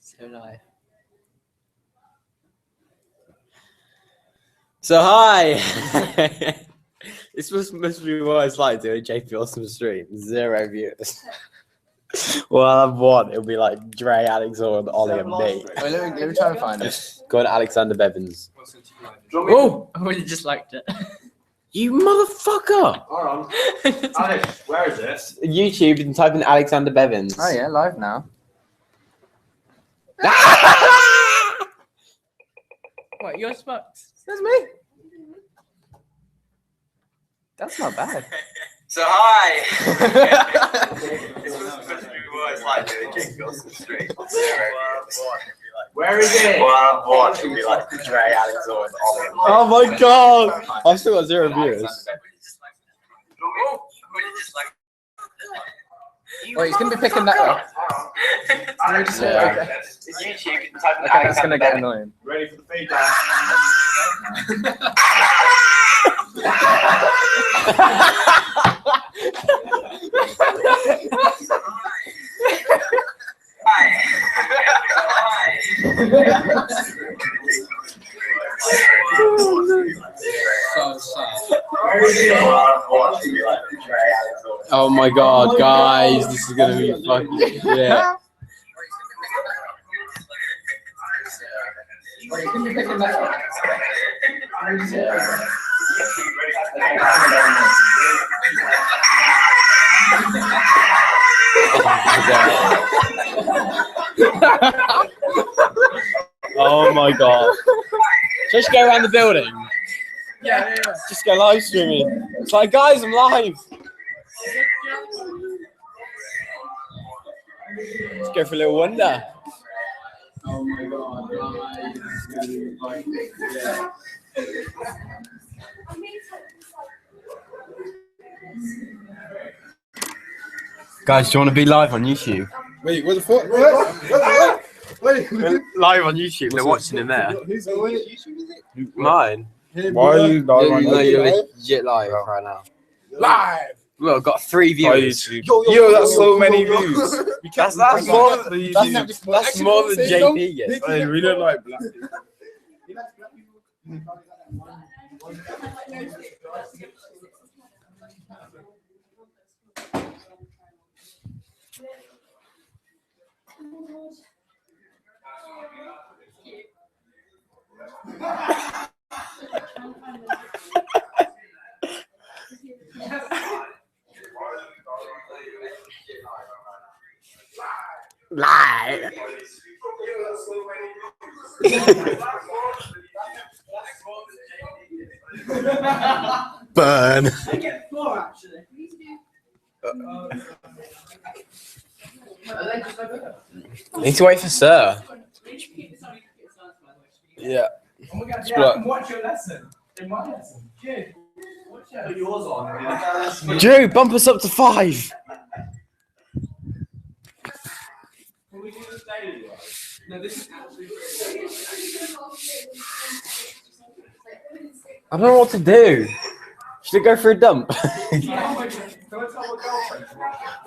So live. So hi. This must be what it's like doing JP Awesome stream. 0 viewers. Well, I'll have one. It'll be like Dre, Alex, or Ollie, and me. Wait, let me try and find it. Go on, Alexander Bevins. Oh, I really just liked it. You motherfucker! Hold on. Alex, where is this? YouTube and type in Alexander Bevins. oh yeah, live now. What, you're smoked? That's me. That's not bad. So hi. This was supposed to be what it's like doing JP Awesome stream. Where is it? Well, one would be like Dre, Alex, or Ollie. Oh my god! I've still got 0 viewers. Wait, he's gonna be picking that up. Yeah. Okay, that's gonna get annoying. Ready for the feedback? Oh my god, guys, this is gonna be fucking shit. Wait, he's gonna be picking that up. Oh my god. Just go around the building. Yeah. Just go live streaming. It's like, guys, I'm live. Let's go for a little wonder. Oh my god, Guys, do you want to be live on YouTube? Wait, what the fuck? Wait. We're live on YouTube. They're watching him there. Who's on YouTube? Mine. Why are you live on No, you're YouTube? legit live right now. Live! Look, I've got 3 viewers. Yo, that's so many views. That's more than that's more than JP gets. Hey, we don't like black people. Live. Burn. I get 4 actually. Need to wait for Sir. Yeah. Oh my god, yeah, I can watch your lesson. In my lesson. Good. Put yours on. Drew, bump us up to 5. Can we do this daily? No, this is actually I don't know what to do. Should I go for a dump?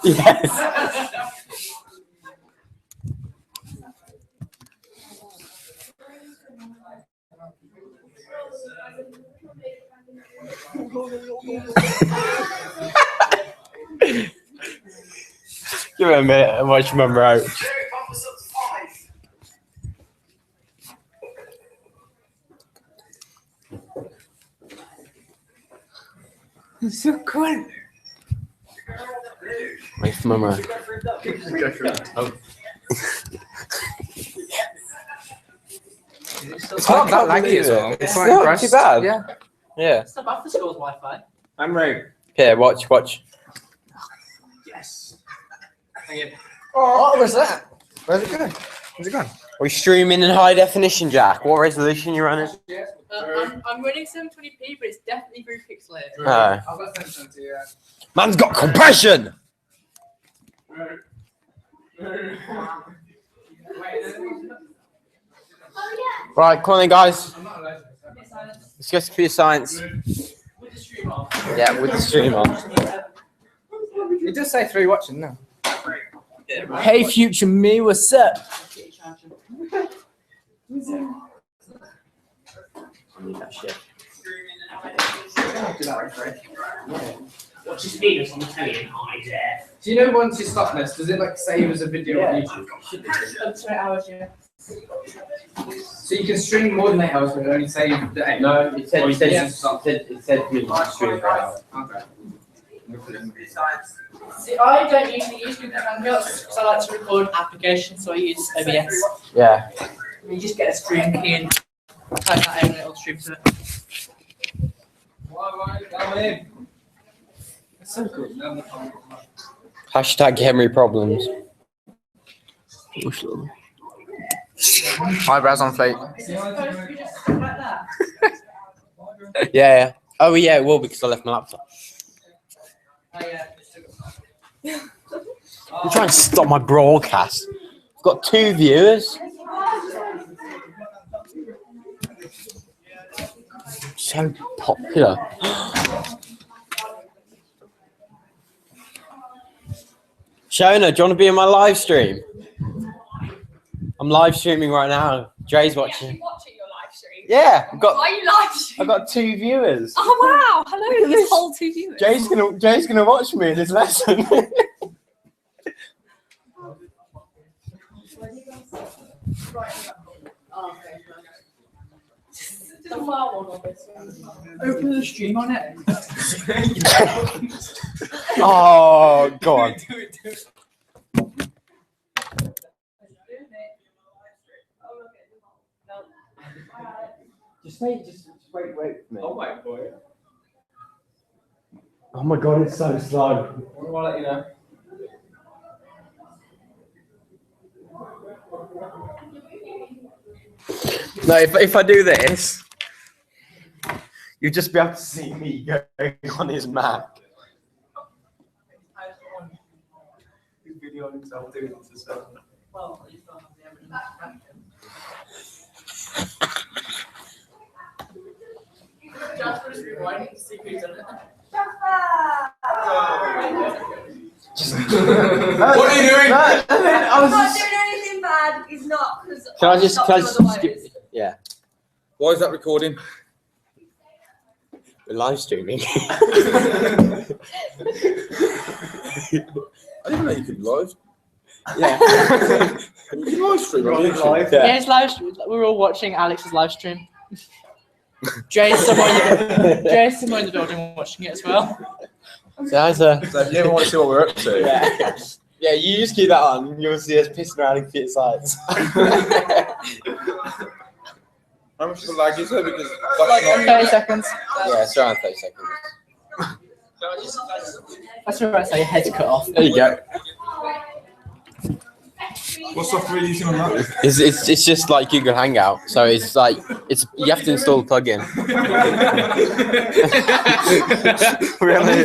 Yes. Give it a minute and watch my roach. It's so cool. Wait for my roach. Oh. It's not that laggy as well. It's not too bad. Yeah. Yeah. It's not bad for school's Wi-Fi. I'm ready. Here, watch. Yes. Thank you. Oh, where's that? Where's it going? Where's it going? We're streaming in high definition, Jack. What resolution you running? I'm running 720p, but it's definitely very pixelated. Oh. I've got 720, yeah. Man's got compression! Right, come on then, guys. Let's go to computer science. With the stream on. Yeah, with the stream on. It does say 3 watching now. Hey, future me, what's up? What's his speed on the telly in high there? Do you know once you stop this, does it like save as a video on YouTube? Up to 8 hours, yeah. So you can stream more than 8 hours, but it only save the 8. No, it said Or it said yeah. it said you can stream for hours. Okay. See, I don't usually use Google Hangouts because I like to record applications, so I use OBS. Yeah. You just get a stream key and type that in and it'll stream to it. It's so cool. Hashtag Henry problems. Eyebrows on fake. Is it supposed to be just stuff like that? Yeah. Oh yeah, it will because I left my laptop. Oh yeah. I'm trying to stop my broadcast. I've got 2 viewers. So popular. Shona, do you want to be in my live stream? I'm live streaming right now. Dre's watching. Watching your live stream. Yeah, I've got Why are you live streaming? I've got 2 viewers. Oh wow! Hello, this whole 2 viewers. Jay's gonna watch me in this lesson. Open the stream on it. Oh, go on. Just wait for me. Oh my boy. Oh my god, it's so slow. I'll let you know. No, if I do this, you'll just be able to see me going on his Mac. He's videoing himself doing this as well. Well, you still have the evidence. Jasper's rewinding to see who's in it. What are you doing? I was Not just. doing anything bad. He's not because. Can I just skip? Yeah, Why is that recording? we're live streaming. I didn't know you could live. Yeah. You can live stream on YouTube. Yeah, it's live stream. We're all watching Alex's live stream. Jay's somewhere in the building watching it as well. So that's a. So if you ever want to see what we're up to, Yeah. Yeah, you just keep that on. You'll see us pissing around in computer science. how much of a lag is there? Because Like that's not. 30 seconds. Yeah, it's around 30 seconds. That's alright, so your head's cut off. There you go. What software are you using on that? It's just like Google Hangout. So it's like you have to install the plugin. Really?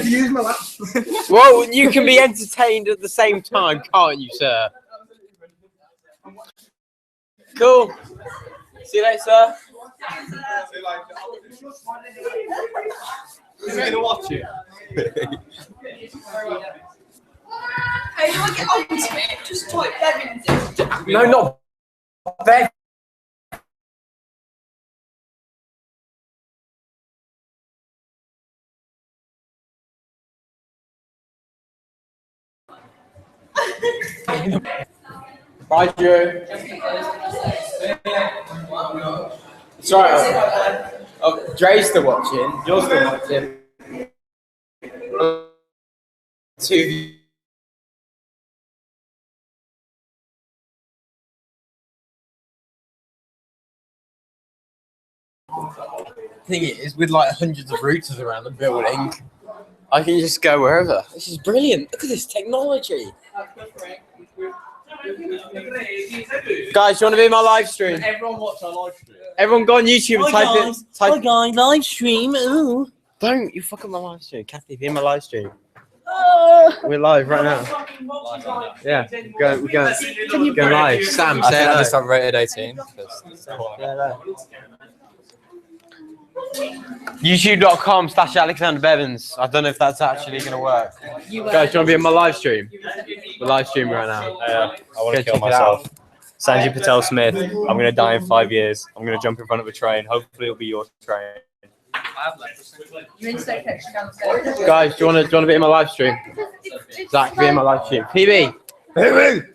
Well, you can be entertained at the same time, can't you, sir? Cool. See you later, sir. Who's gonna watch it? Hey, you want to get on to it? Just type Bevins in. No, not Bev. Bye, Drew. Sorry. Oh, Dre's still watching. You're still watching. 2. Thing is, with like hundreds of routers around the building, I can just go wherever. This is brilliant. Look at this technology. Guys, do you want to be in my live stream? Everyone watch our live stream. Everyone go on YouTube and type it. Type guys, live stream. Ooh. Don't you fuck up my live stream, Kathy. Be in my live stream. We're live right now. Yeah, we're going live. Sam, say hello. I'm rated 18. YouTube.com/Alexander Bevins. I don't know if that's actually going to work. Guys, do you want to be in my live stream? We're live streaming right now. I want Go to kill check it myself. Sanjay Patel Smith. I'm going to die in 5 years. I'm going to jump in front of a train. Hopefully, it'll be your train. You instant connection downstairs. Guys, do you want to be in my live stream? Zach, be in my live stream. PB. PB.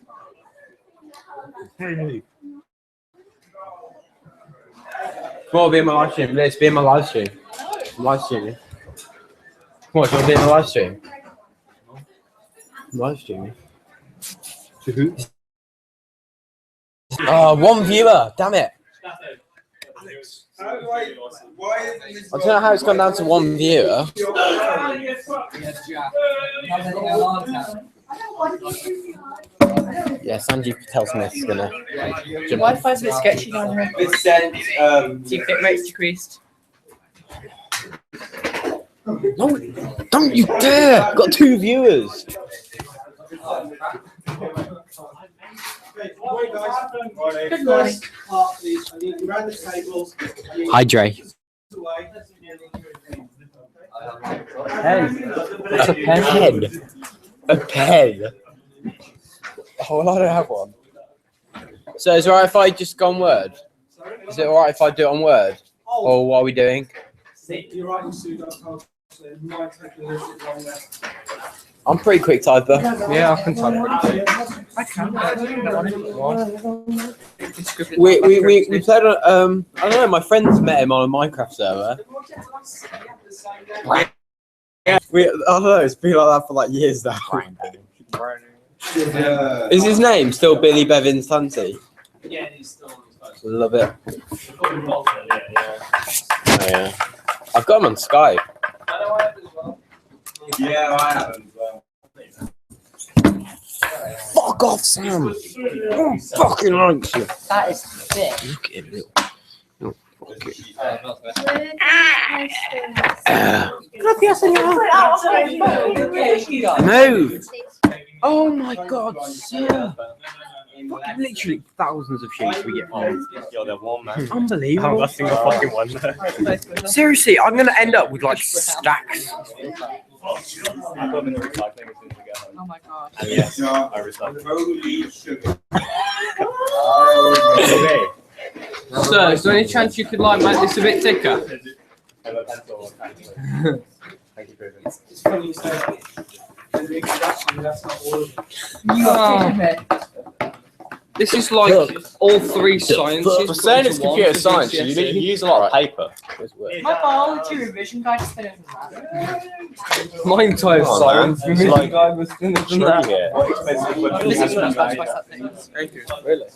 Come on, be in my live stream. Let's be in my live stream. Live stream. Come on, do you want to be in my live stream? Live stream. Oh, one viewer. Damn it. I don't know how it's gone down to one viewer. Yeah, Sanjay Patel Smith is gonna. Wi-Fi's a bit sketchy down here. Bit rate's decreased. No, don't you dare! Got 2 viewers. Good morning. Hi, Dre. Pen. It's a pen. A pen. Oh, well, I don't have one. So is it alright if I just go on Word? Is it alright if I do it on Word? Or what are we doing? You're writing pseudo-code, so it might take a little bit longer. I'm pretty quick typer. Yeah, I can type it. I can. I don't want it. We played on I don't know, my friends met him on a Minecraft server. I don't know, it's been like that for like years now. Is his name still Billy Bevins Tanty? Yeah, he's still on his phone. Love it. Oh yeah. I've got him on Skype. Yeah, I haven't. Fuck off, Sam. Oh, fucking likes you. That is thick. Look at him. Move. Oh my god, Sam. Fucking literally thousands of sheets we get from him. Yo, they're warm, man. I'm Unbelievable. not single fucking one there. Seriously, I'm gonna end up with like stacks. I put them in the recycling as soon as we get home. Oh my god. And yes, I recycle. So, is there any chance you could like make this a bit thicker? And a pencil or pencil. Thank you, David. It's funny you say that. In the introduction, that's not all of it. This is like all 3 sciences. For saying it's computer science, you use a lot of paper. My biology revision guide is better than that. My entire science revision guide was finished This is That's that thing. Really?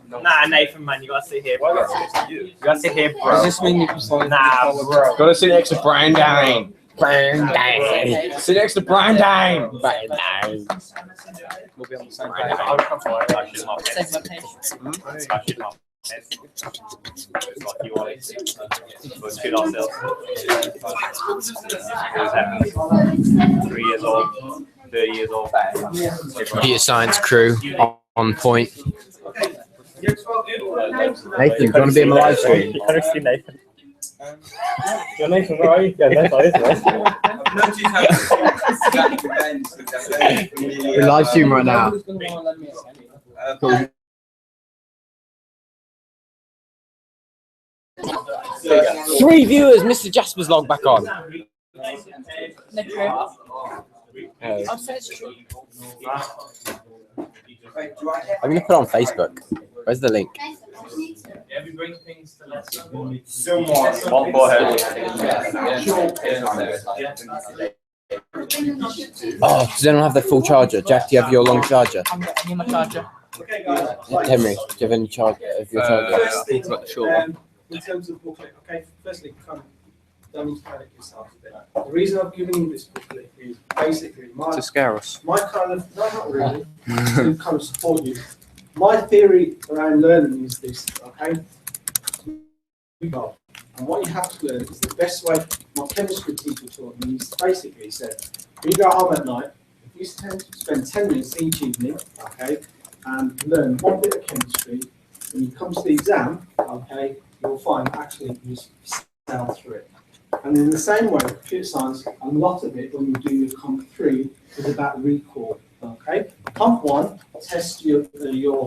Nah, Nathan, man, you gotta sit here, bro. You gotta sit here, bro. Does this mean you can sign? Nah, bro. Gotta sit next to Brian Dane. Bang, bang. Sit next to Brian Dane. Bang, bang. Same location. Let's shoot ourselves. 3 years old, 30 years old. Computer science crew on point. Nathan, do you want to be in my live stream? You can't see Nathan. You're Nathan, where are you? Yeah, that's right, We're live stream right now. Cool. 3 viewers, Mr. Jasper's log back on. I'm gonna put it on Facebook. Where's the link? One forehead. Oh, does anyone have their full charger? Jack, do you have your long charger? I need my charger. Henry, do you have any charge of your charger? In terms of booklet, okay, firstly, kind of demonstrate yourself a bit. The reason I've given you this booklet is basically To scare us. my kind of, no, not really, to kind of support you. My theory around learning is this, okay? And what you have to learn is the best way. My chemistry teacher taught me. He basically said, when you go home at night, if you spend 10 minutes each evening, okay, and learn one bit of chemistry, when you come to the exam, okay, you'll find actually you sail through it. And in the same way, computer science, a lot of it when you do your Comp 3 is about recall. Okay? Okay, Comp 1 tests your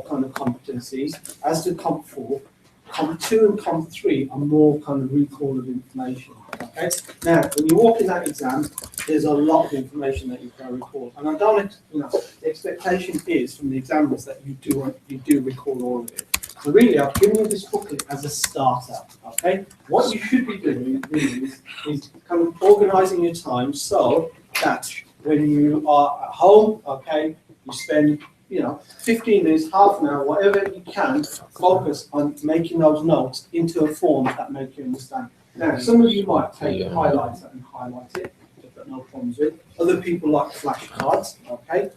kind of competencies, as do Comp 4. Comp 2 and Comp 3 are more kind of recall of information. Okay, now when you walk in that exam, there's a lot of information that you've got to recall, and I don't, the expectation is from the examiners that you do recall all of it. So really, I've given you this booklet as a starter. Okay, what you should be doing really is kind of organising your time so that when you are at home, okay, you spend 15 minutes, half an hour, whatever you can, focus on making those notes into a form that make you understand. Now, some of you might take the highlighter and highlight it. I've got no problems with. Other people like flashcards, okay?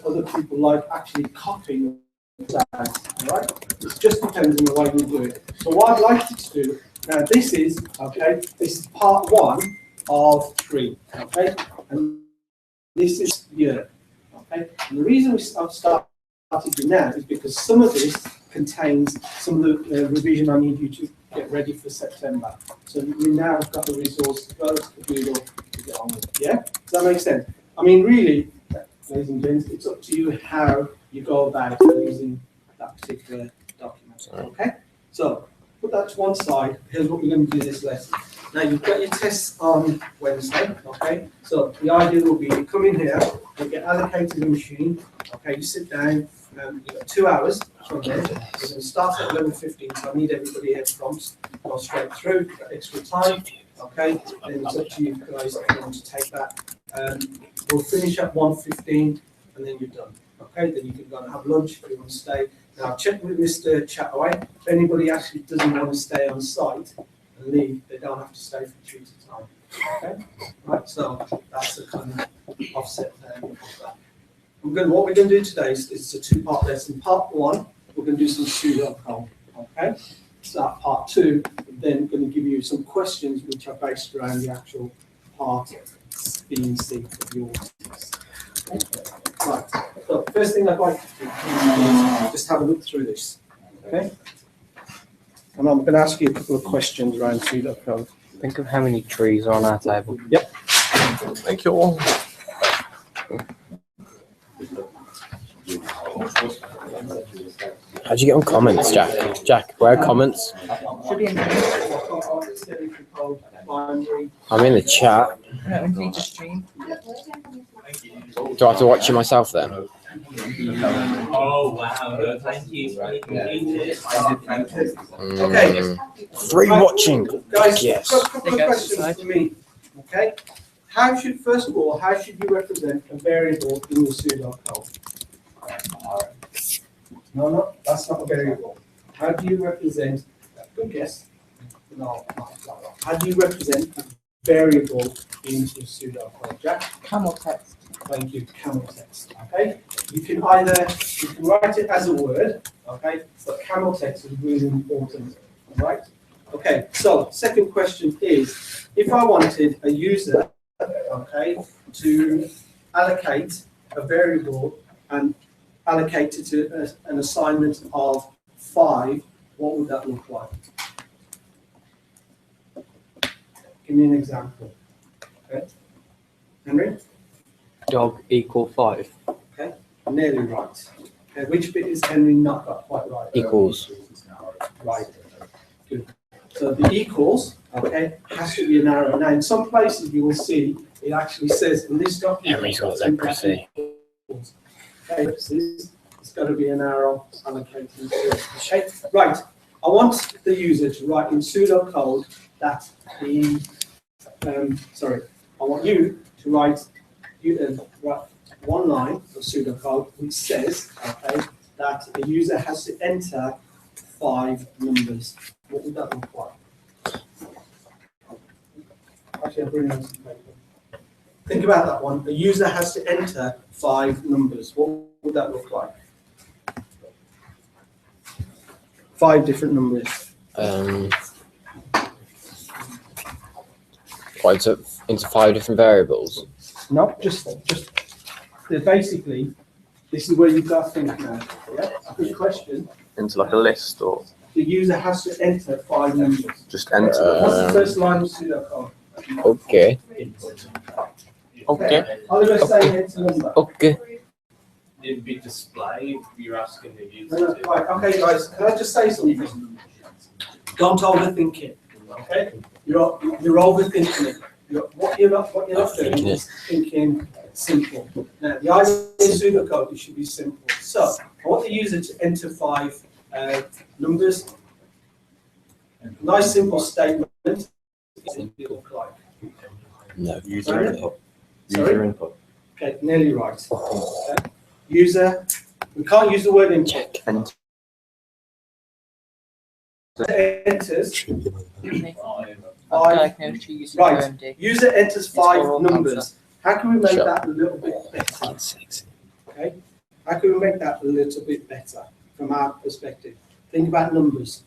Other people like actually copying. Right? It just depends on the way you do it. So what I'd like you to do, now this is part 1 of 3, okay? And this is year, okay? And the reason I've started now is because some of this contains some of the revision I need you to get ready for September. So you now have got the resource to go to Google to get on with it. Yeah? Does that make sense? I mean, really, ladies and gents, it's up to you how you go about using that particular document. Okay? So put that to one side. Here's what we're going to do this lesson. Now you've got your tests on Wednesday, okay? So the idea will be you come in here, you get allocated a machine, okay, you sit down, you've got 2 hours from there. We're going to start at 11:15, so I need everybody here prompts, go straight through, got extra time, okay? Then it's up to you guys if you want to take that. We'll finish at 1:15 and then you're done. Okay, then you can go and have lunch if you want to stay. Now check with Mr. Chataway. If anybody actually doesn't want to stay on site and leave, they don't have to stay for tutor time. Okay, right. So that's the kind of offset there. What we're going to do today is a 2-part lesson. Part 1, we're going to do some pseudo-code. Okay. Start part 2. Then going to give you some questions which are based around the actual part B and C of your test. Okay. Right. So first thing I'd like to do is just have a look through this. Okay. And I'm going to ask you a couple of questions around pseudocode. Think of how many trees are on our table. Yep. Thank you all. How'd you get on comments, Jack? Jack, where are comments? Should be in there. I'm in the chat. No, we need to stream. Do I have to watch it myself then? Oh, wow. No, thank you. Okay. Free watching. Guys, Yes. got a couple of questions for me. Okay. First of all, how should you represent a variable in your pseudocode? No, that's not a variable. How do you represent? Good guess. No, not that one. How do you represent a variable in your pseudocode, Jack? Camel text. Thank you, camel text. Okay, you can write it as a word, okay, but camel text is really important. All right. Okay. So second question is, if I wanted a user, okay, to allocate a variable and allocate it to an assignment of 5, what would that look like? Give me an example. Okay, Henry. Dog equal 5. Okay, nearly right. Okay, which bit is Henry not got quite right? Equals. Right. Good. So the equals, okay, has to be an arrow. Now, in some places you will see it actually says in this document. Henry's got leprosy. Okay, it's got to be an arrow allocated to it. Okay, right. I want the user to write in pseudocode that I want you to write one line of pseudocode which says, okay, that the user has to enter 5 numbers. What would that look like? Actually, I'll bring on some paper. Think about that one. The user has to enter 5 numbers. What would that look like? 5 different numbers. Into 5 different variables. No, just basically, this is where you've got to think now. Yeah, good question. Into like a list or The user has to enter 5 numbers. just enter What's the first line of pseudocode? Okay. Okay. I'll just say enter number. Okay. it'd be display. You're asking the user No, to. right, okay, guys, can I just say something? Don't overthink it, okay? You're overthinking it. What you're not doing is thinking simple. Now, the idea of pseudocode, it should be simple. So, I want the user to enter 5 numbers. Nice simple statement. Look like. No. Sorry? input. Sorry? Input. Okay, nearly right. Okay. User, we can't use the word input. And Enters I've diagnosed you using Right. OMD. User enters for all 5 numbers. How can we make Sure. that a little bit better? fucking sexy. Okay? How can we make that a little bit better from our perspective? Think about numbers.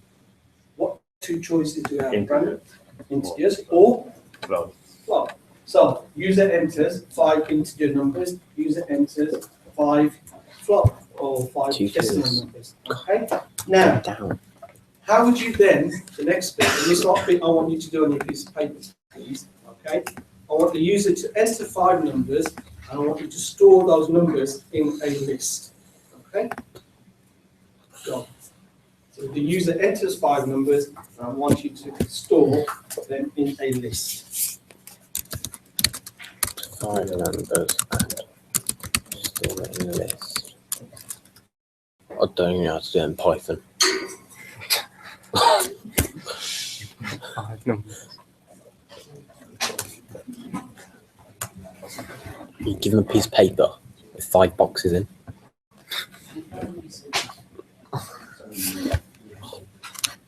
What 2 choices do we have? Brandon? Integers or Float. float. So user enters 5 integer numbers. User enters 5 float or 5 Two decimal twos. numbers. Okay? Now, Down. how would you then, the next bit, and this last bit I want you to do on your piece of paper, please, okay? I want the user to enter 5 numbers, and I want you to store those numbers in a list, okay? So the user enters 5 numbers, and I want you to store them in a list. 5 numbers and store it in a list. I don't even know how to do it in Python. 5 numbers. You give them a piece of paper with 5 boxes in.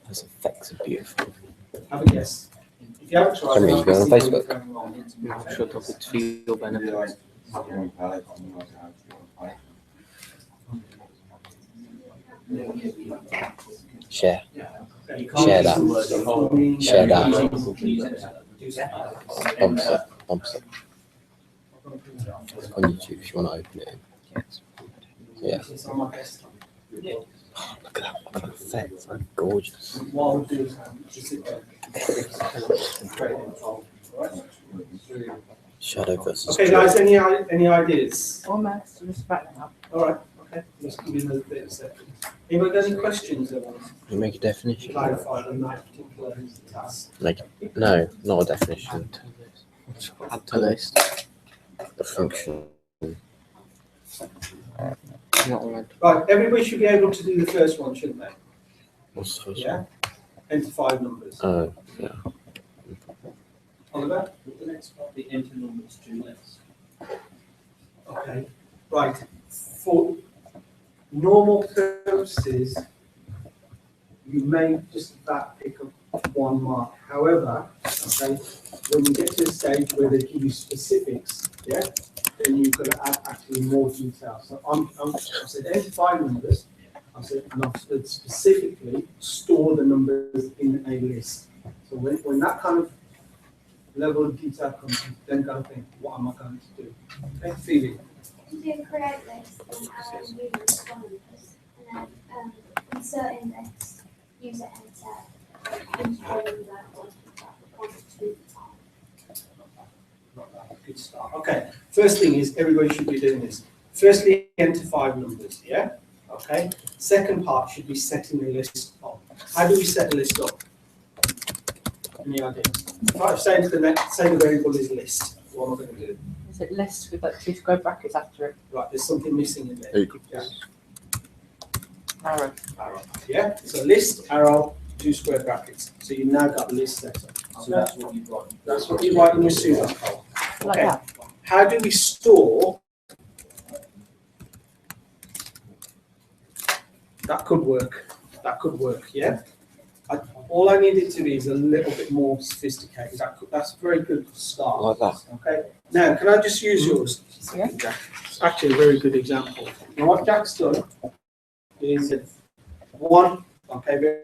Those effects are beautiful. Have a guess. If you haven't tried, Can we go on Facebook? No, shut up, it's for your benefit. Share. Okay. Share that. Share that. Um, Bumps it. On YouTube if you want to open it in. Yeah. It's on my desktop. Look at that. Look at that effect. That's gorgeous. What I'll do is just sit there. Create it, all right? Shadow versus Okay, guys, any ideas? Almost, I'm just back now. All right, okay, let's give you another bit of a second. Anyone got any questions they want You make a to definition. clarify on that particular task? No, not a definition. Add to list. A function. Not allowed. Right, everybody should be able to do the first one, shouldn't they? What's the first Yeah? Enter 5 numbers. one? Yeah. Oliver? The next part, the enter numbers to list. Okay, right. For normal purposes, you may just about pick up 1 mark. However, okay, when you get to a stage where they give you specifics, yeah, then you've got to add actually more detail. So I said enter 5 numbers. I said, and I've said specifically store the numbers in a list. So when that kind of level of detail comes, you then got to think, what am I going to do? Okay, Phoebe. You do create list and user responders, and then insert index, user enter, integrating that one to Good start. Okay, first thing is everybody should be doing this. Firstly, enter 5 numbers, yeah? Okay. Second part should be setting the list up. How do we set the list up? Any ideas? Right, say the variable is list. What am I going to do? Is it list with like 2 square brackets after it? Right, there's something missing in there. Yeah. Arrow. Arrow. Yeah, so list, arrow, 2 square brackets. So you've now got the list set up. So that's what you've got. That's what you write in your pseudocode. Like Okay. that. How do we store? That could work. That could work, yeah? All I need it to be is a little bit more sophisticated. That's a very good start. Like that. Okay. Now, can I just use yours? Yeah. It's actually a very good example. Now, what Jack's done is 1, okay,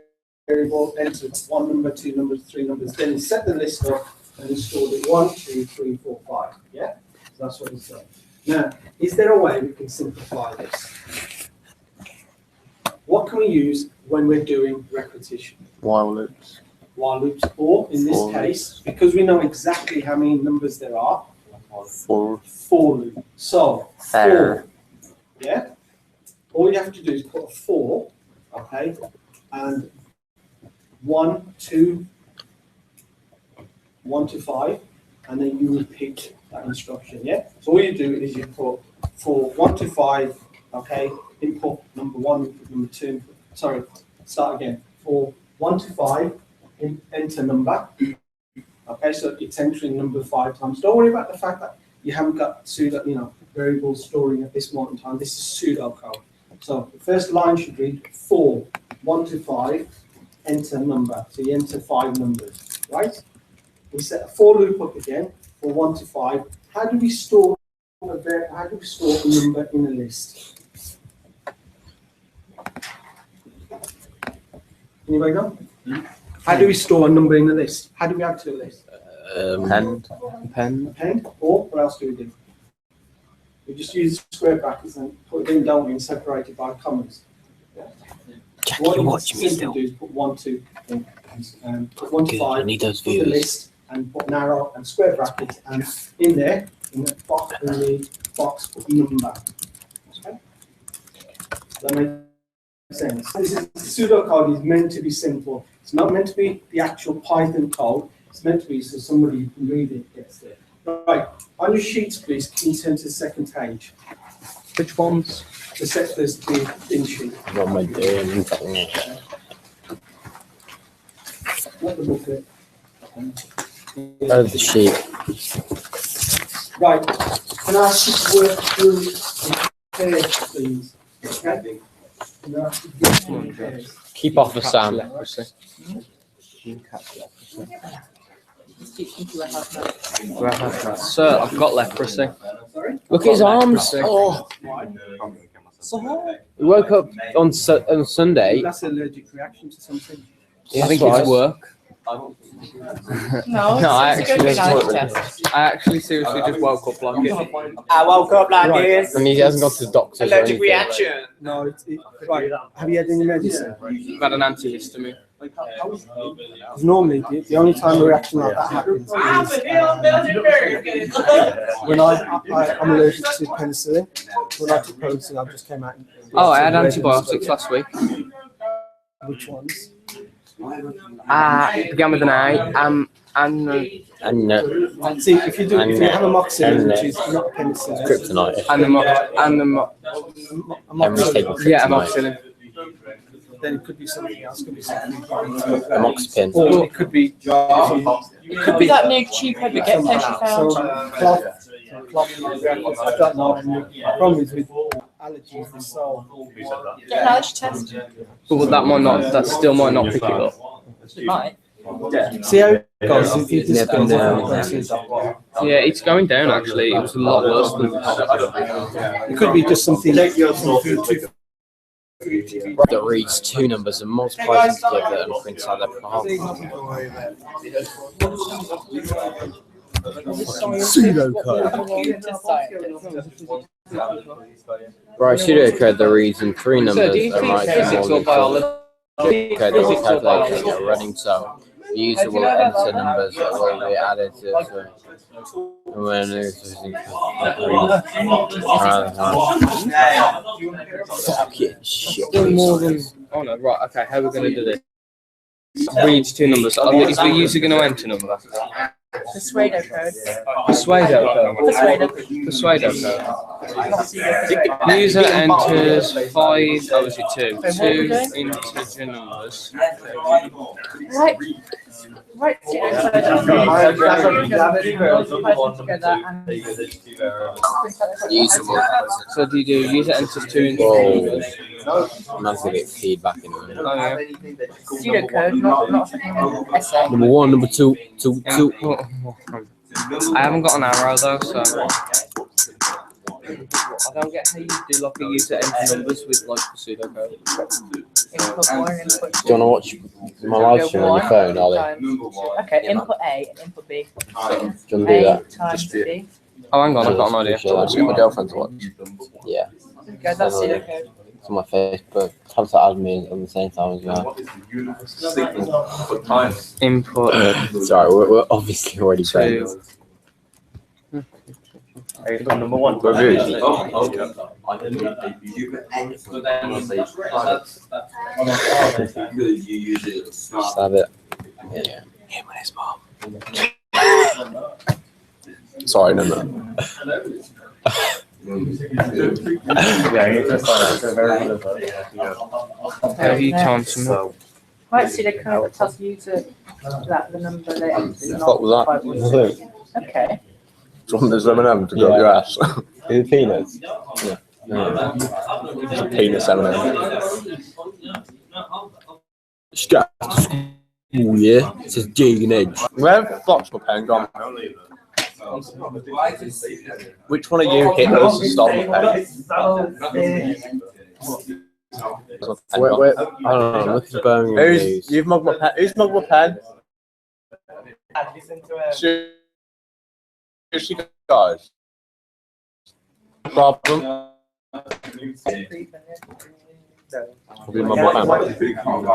variable, entered 1 number, 2 numbers, 3 numbers. Then he set the list up and he stored it 1, 2, 3, 4, 5. Yeah? So that's what he's done. Now, is there a way we can simplify this? What can we use when we're doing repetition? While loops. While loops, or in this For case, because we know exactly how many numbers there are, For for loop. So, Fair. Yeah? All you have to do is put a 4, okay, and 1 to 5, and then you repeat that instruction, yeah? So all you do is you put for 1 to 5, okay, input number 1, input number 2, sorry, start again. For 1 to 5, enter number, okay, so it's entering number 5 times. Don't worry about the fact that you haven't got pseudo, variables storing at this moment in time. This is pseudocode. So the first line should read 4, 1 to 5, enter number. So you enter 5 numbers, right? We set a for loop up again for 1 to 5. How do we store a number in a list? Anybody know? How do we store a number in a list? How do we add to a list? Pen. Or what else do we do? We just use square brackets and put it in, don't we, and separate it by commas. Jackie, What you watch me simply still. do is put 1 to 5, I need those put the views. list, and put an arrow and square brackets, and in there, in the box, put number. Okay? That makes sense. This is pseudocode is meant to be simple. It's not meant to be the actual Python code. It's meant to be so somebody who can read it gets there. Right. On your sheets, please, can you turn to the second page? Which ones? There's the thin sheet. What am I doing? Not the booklet. Oh, the sheet. Right. Can I ask you to work through the pairs, please? Okay? Can I ask you to work through the pairs? Keep off the Sam. Leprosy. Sir, I've got leprosy. Sorry? Look at his arms. Leprosy. Oh, So, he woke up on Sunday. that's an allergic reaction to something. I think it's work. No, No, I it's a good actually- test. I actually seriously just woke up like it. I woke up like Right. this. And he hasn't gone to the doctor. Allergic reaction. No, right. Have you had any medicine? I've had an antihistamine. Because normally, the only time a reaction like that happens is when I'm allergic to penicillin. When I took penicillin, I just came out. Oh, I had antibiotics last week. Which ones? Began with an I. And See, if you have amoxicillin, which is not penicillin, kryptonite. Henry's taking Yeah, kryptonite. amoxicillin. then it could be something else. Could be something. Amoxicillin. Or it could be. Could be that new cheap baguette place you found. Cloth. I don't know. The problem is with allergies, and so. Get an allergy test. But that still might not pick it up. It might. See how it goes. If you just go Yeah, it's going down actually. It was a lot worse than this. it could be just something. That reads 2 numbers and multiplies them together and prints out their part. Right, pseudocode that reads in 3 numbers So do you and think writes physics them or all in biology? code that will calculate a running sum. The user will enter numbers that will be added to the and when it's fucking shit. Still more than. Oh no, right, okay, how are we going to do this? Reads 2 numbers. Is the user going to enter number? Persuado code. Persuado code. Persuado code. User enters 5, obviously 2. 2 integer numbers. Right. Right. User will So do you do user enters 2 integer numbers? man's gonna get feedback in a minute. Oh yeah. Pseudocode, not essay. Number 1, number 2, 2, 2. I haven't got an arrow though, so I don't get how you do like a user enter numbers with like the pseudocode. Input 1 and input 2. Do you want to watch my live stream on your phone, Ollie? Okay, input A and input B. Do you want to do that? A times B. Oh, hang on, I've got an idea. Shall I just get my girlfriend to watch? Yeah, Okay, that's pseudocode. it's on my Facebook. Have to add me on the same time as well. Input Sorry, we're obviously already 2. friends. Number one. Reviews. Just have it. Yeah. Him and his mom. Sorry, no. Have you timed some? Right, see the code that tells you to that the number they entered is What was not that? 516. Okay. Do you want this M&M to go up your ass? In peanuts? Yeah. It's a penis M&M. Just got to school, yeah? It says Jagan Edge. Where the fuck's my pen gone? Which one of you hit those to stop my pen? Wait, I don't know. Look at the Birmingham news. You've mugged my pen. Who's mugged my pen? Seriously, guys. Problem. Have you mugged my pen? No, I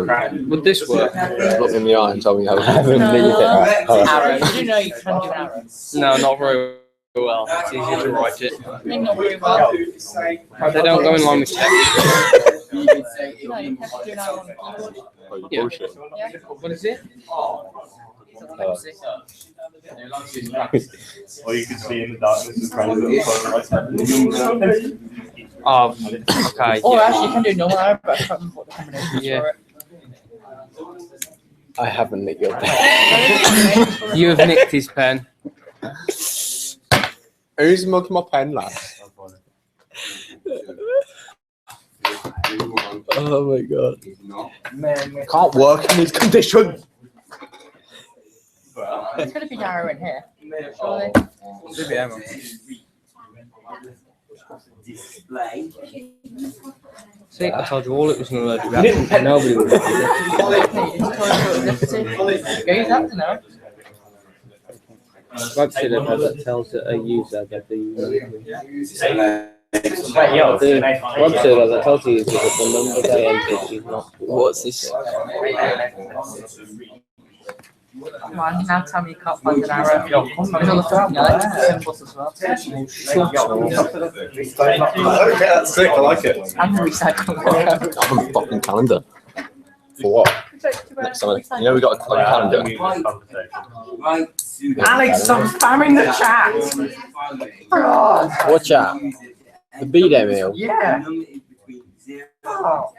haven't. Would this work? Look me in the eye and tell me I haven't. Arrow. Did you know you can do arrows? No, not very well. It's easier to write it. I mean, not very well. They don't go in line with text. No, you have to do an arrow on the keyboard. Yeah. Yeah. What is it? Or you could see in the darkness and try to Oh, okay. Or Yeah. actually, you can do normal arrow, but I can't remember what the combination is Yeah. for it. I haven't nicked your pen. You have nicked his pen. Who's mugged my pen, lad? Oh my god. Can't work in these conditions. There's going to be an arrow in here, surely. See, I told you all it was going to load you up. Nobody would have Go use that to know. website that tells a user that the website that tells the user that the number they entered is not. What's this? Come on, now tell me you can't find an arrow. There's all the phone, symbols as well. Okay, that's sick. I like it. And recycle. I'm on a fucking calendar. For what? Next time, you know we got a calendar. Alex, stop spamming the chat. God. Watch out. The B-Day meal. Yeah.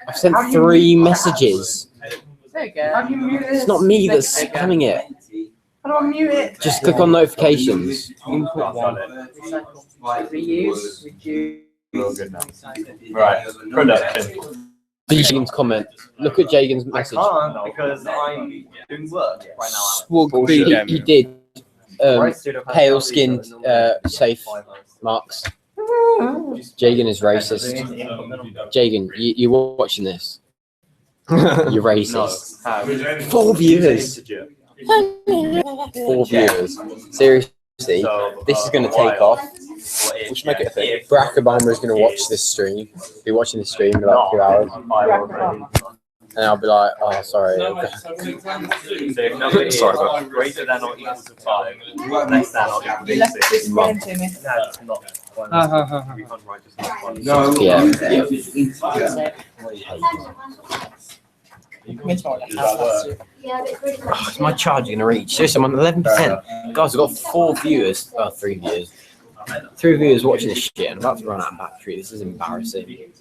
I've sent 3 messages. There you go. It's not me that's spamming it. How do I mute it? Just click on notifications. Input one. Reuse, reduce. Right, production. Jagan's comment. Look at Jagan's I message. can't because I'm doing work right now. Swug He did. Pale skinned, safe marks. Jagan is racist. Jagan, you're watching this. You're racist. 4 viewers. 4 viewers. Seriously, this is going to take off. We should make it a thing. Barack Obama is going to watch this stream. Be watching this stream in like 2 hours. And I'll be like, oh, sorry. Sorry, but greater than or equal to 5. Less than or equal You to left 6. this one to me. No, it's not. Is my charger going to reach? Seriously, I'm on 11%. Guys, I've got 4 viewers. Oh, 3 viewers. 3 viewers watching this shit. I'm about to run out of battery. This is embarrassing. It's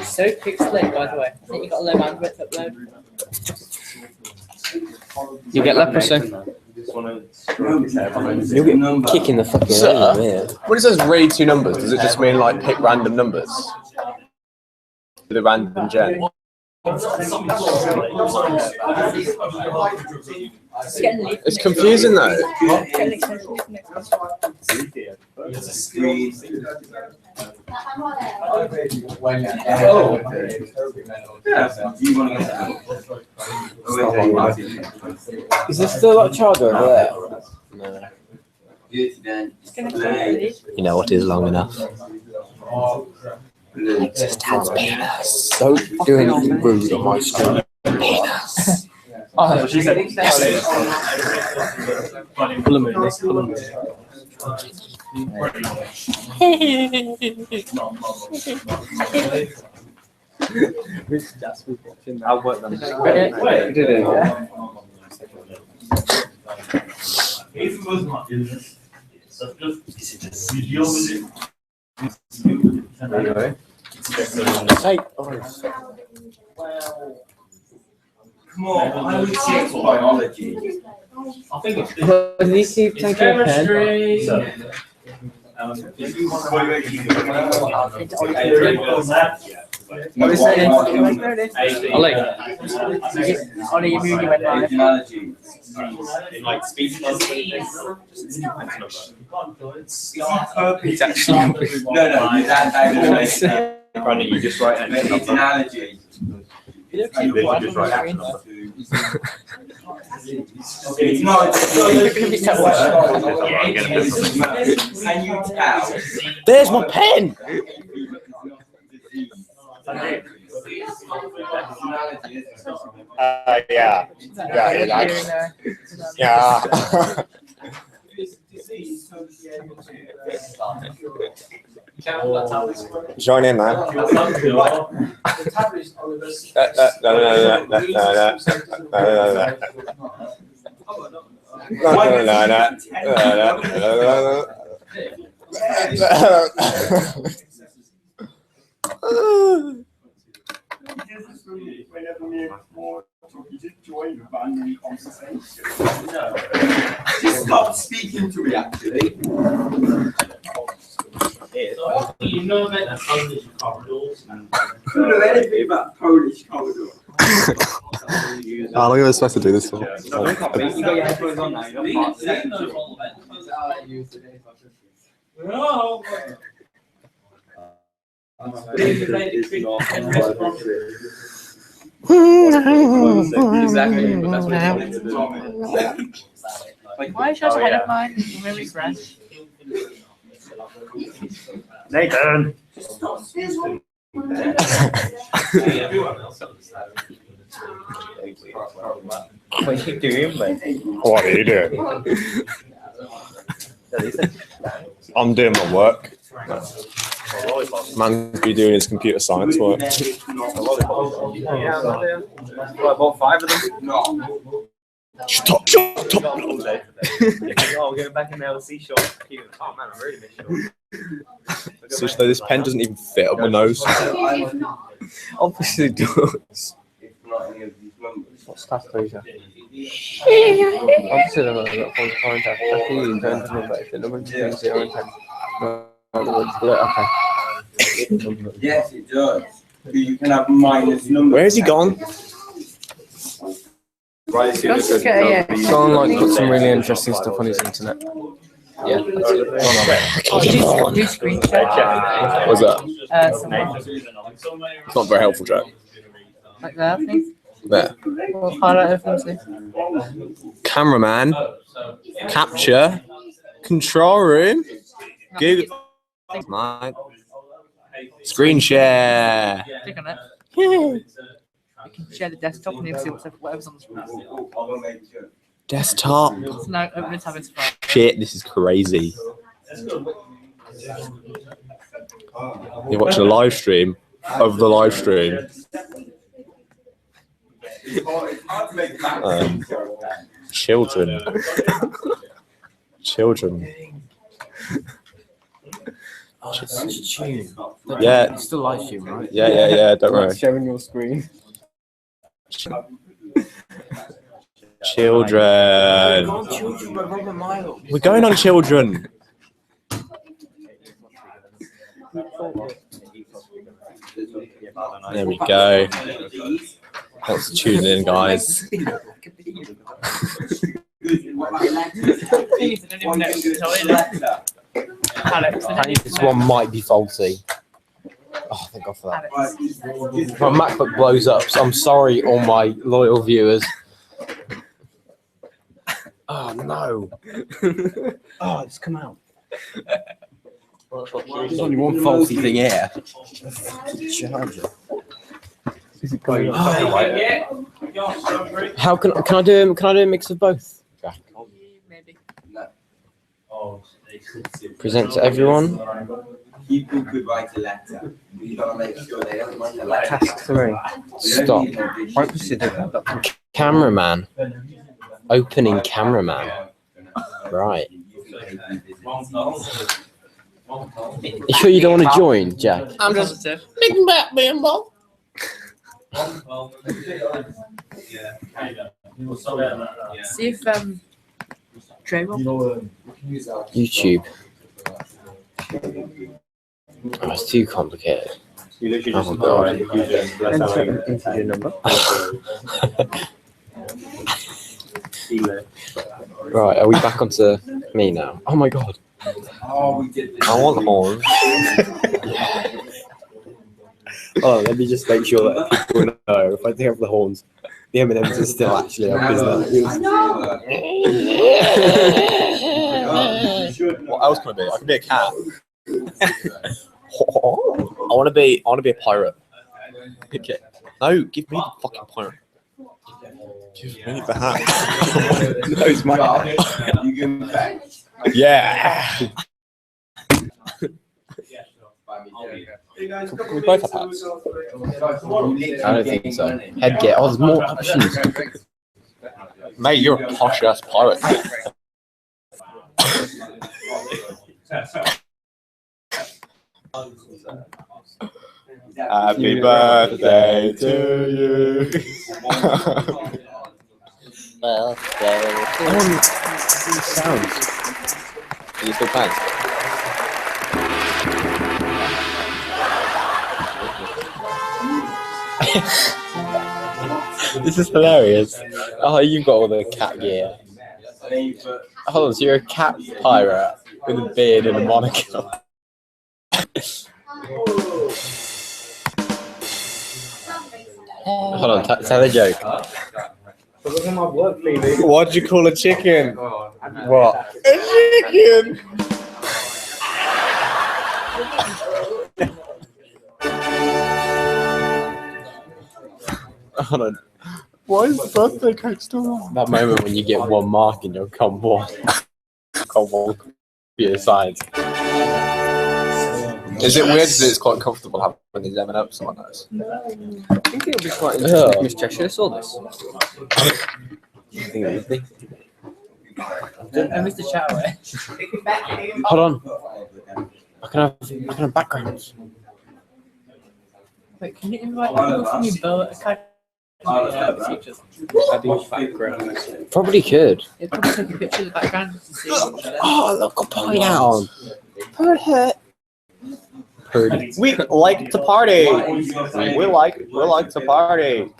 so pixelated, by the way. I think you got a low bandwidth upload. You get leprosy. You'll get kicking the fucking head out of here. When it says read 2 numbers, does it just mean like pick random numbers? The random gen. It's confusing though. Is there still a charger over there? No. You know what is long enough? It's Dad's penis. Don't do anything rude on my screen. Penis. Oh, she said. I'll work them. If it was my business, so just we deal with it. Come on, I would say it's biology. I think it's. Did he keep taking a pen? Chemistry. So, if you want Ollie, you moved, you went live. like speech. He's actually. Brandon, you just write an It's analogy. Literally just write an number. It's not. Can you tell? There's my pen. Yeah. Yeah. Join in, man. Just stop speaking to me, actually. You know about the Polish corridors and I don't know anything about Polish corridors. How long am I supposed to do this for? You got your headphones on now, you don't no. Exactly, but that's what it's wanting to do. Why is yours ahead of mine? Really fresh. Nathan! What are you doing, mate? What are you doing? I'm doing my work. Man's be doing his computer science work. About 5 of them? No. Shut up! Oh, we're going back in the LC shop. Oh man, I really miss you. So this pen doesn't even fit up my nose. Obviously it does. What's that, please? Obviously, they're not going to contact. I think you don't remember if the number 2 0 and 10. Okay. Yes, it does. You can have minus numbers. Where has he gone? Right, so Go and like put some really interesting stuff on his internet. Yeah, that's it. Do screenshot. What's that? Someone. It's not very helpful, Jack. Like that, I think. There. We'll highlight everything. Cameraman. Capture. Control room. Google. Mate. Screen share. Click on it. You can share the desktop and you'll see whatever's on the screen. Desktop. So now open the tab in Safari. Shit, this is crazy. You're watching a live stream of the live stream. Children. Children. Yeah. It's still live stream, right? Yeah, don't worry. Sharing your screen. Children. We're going on children. There we go. Thanks for tuning in, guys. This one might be faulty. Oh, thank God for that. My MacBook blows up, so I'm sorry, all my loyal viewers. Oh no! Oh, it's come out. There's only one faulty thing here. Charger. Is it going? How can I do a mix of both? Jack? Maybe. Present to everyone. People could write a letter. You gotta make sure they don't write a letter. Task 3. Stop. I consider that. Cameraman. Opening cameraman. Right. You sure you don't want to join, Jack? I'm positive. Thinking about being involved. See if Dre will. YouTube. Oh, it's too complicated. You literally Oh, just God. Enter integer number. Right, are we back onto me now? Oh my god. Oh, we did this. I want horns. Oh, let me just make sure that people know if I take off the horns, the M&M's are still actually up, isn't it? What else can I be? I can be a cat. I want to be a pirate. Okay. No, give me the fucking pirate. Give me the hat. No, it's my hat. You can back. Yeah. Can we both have hats? I don't think so. Headgear. Oh, there's more options. Mate, you're a posh ass pirate. Happy birthday to you. Sounds. Are you still playing? This is hilarious. Oh, you've got all the cat gear. Hold on, so you're a cat pirate with a beard and a monocle. Hold on, tell a joke. What'd you call a chicken? What? A chicken! Hold on. Why is the birthday cake still on? That moment when you get 1 mark in your Com 1. Com 1 computer science. Is it weird that it's quite comfortable having these M&Ms on those? I think it would be quite interesting if Miss Cheshire saw this. You think it would be? And Mr. Chataway. Hold on. I can have backgrounds. Wait, can you invite people from your BOA academy? Probably could. Yeah, probably take a picture of the background to see. Oh, look, a pie down. Purdy. We like to party. We like to party.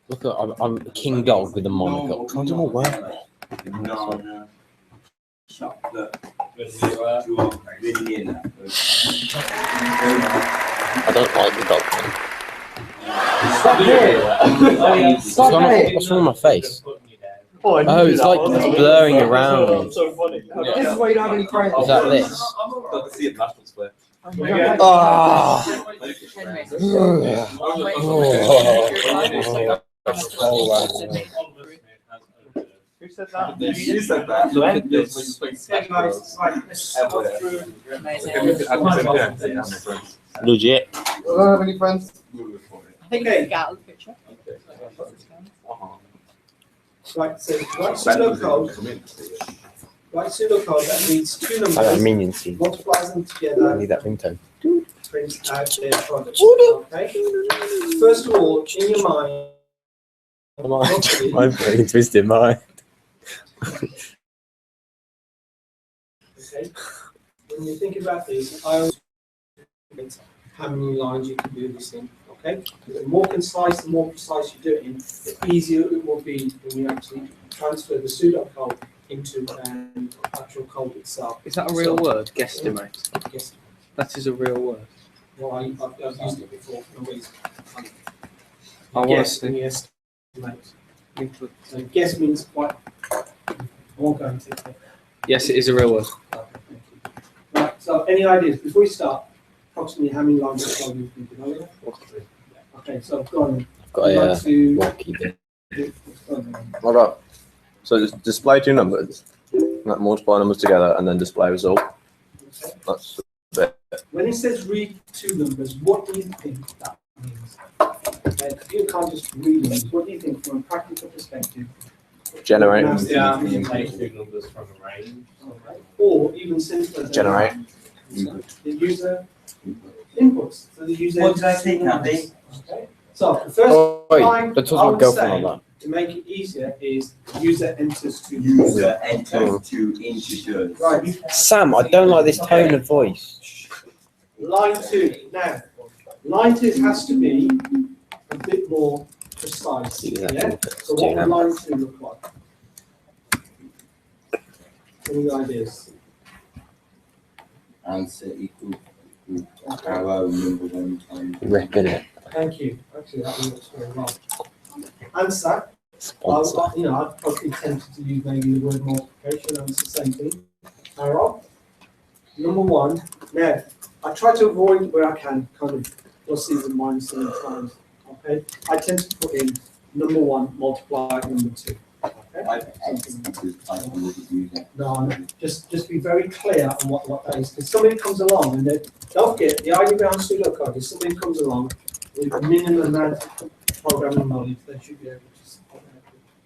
Look, I'm a king dog with a monocle. Try to do more work. No. I don't like the dog thing. What's wrong with my face? Oh, it's like it's blurring around. So funny. This is why you don't have any friends. Is that this? Who said that? You said that. Look at this. Legit. I don't have any friends. I think you got out of the picture. Right, so write pseudocode. Write pseudocode that reads 2 I got a numbers, minion seed. multiplies them I together, need that ringtone. print out their product. Okay? First of all, in your mind, My brain twisted mind. okay? When you think about this, I always think how many lines you can do this in. Okay? The more concise, the more precise you do it in, the easier it will be when you actually transfer the pseudocode into an actual code itself. Is that a real word? Guesstimate. Yes. That is a real word. Well, I've used it before. Nobody's I want guess to and see. yes. So guess means what? I won't go into it. Yes, it is a real word. Right, so any ideas before we start? Approximately how many lines of code you think you know? Okay, so go on. I've got a I'd like to wacky bit. go on. Hold up. So just display two numbers, like multiply numbers together, and then display result. That's When it says read two numbers, what do you think that means? You can't just read numbers. What do you think from a practical perspective? generate. Yeah, you take two numbers from a range. Okay. Or even simpler than Generate. that, the user inputs. So the user What did I say, Kathy? Okay. So the first Oh, wait, line let's I talk would about girlfriend say on to make it easier is user enters two User enters two integers. Right. Sam, I don't like this tone of voice. Line 2. Now, line 2 has to be a bit more precise. Yeah? So what would line 2 look like? Any ideas? Answer equal to arrow number 1 times. Ripping it. Thank you. Actually, that works very well. Answer. Sponsor. I'd probably tempted to use maybe the word multiplication, and it's the same thing. Arrow. Number 1. Now, I try to avoid where I can kind of pluses and minuses and times. Okay. I tend to put in number 1 multiply number 2. Okay. No, just be very clear on what that is. Because somebody comes along and they don't get the idea behind pseudocode is somebody comes along with a minimum amount of programming knowledge, they should be able to support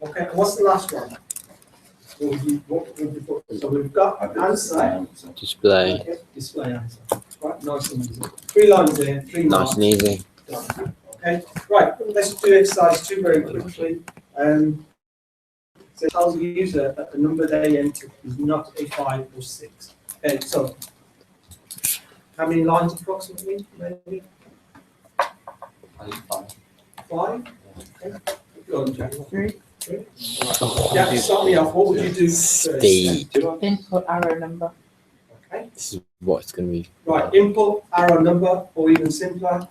that. Okay, and what's the last one? What would you put? So we've got answer. Display. Okay, display answer. Right, nice and easy. 3 lines there, 3 Nice marks. and easy. Done. Okay, right, let's do exercise 2 very quickly. So it tells the user that the number they enter is not a 5 or 6. Okay, so how many lines approximately? Maybe 5. Okay. Go on, Jack. 3. Yeah, start me off. What would you do first? Speed. Input arrow number. Okay. This is what it's going to be. Right, input arrow number, or even simpler,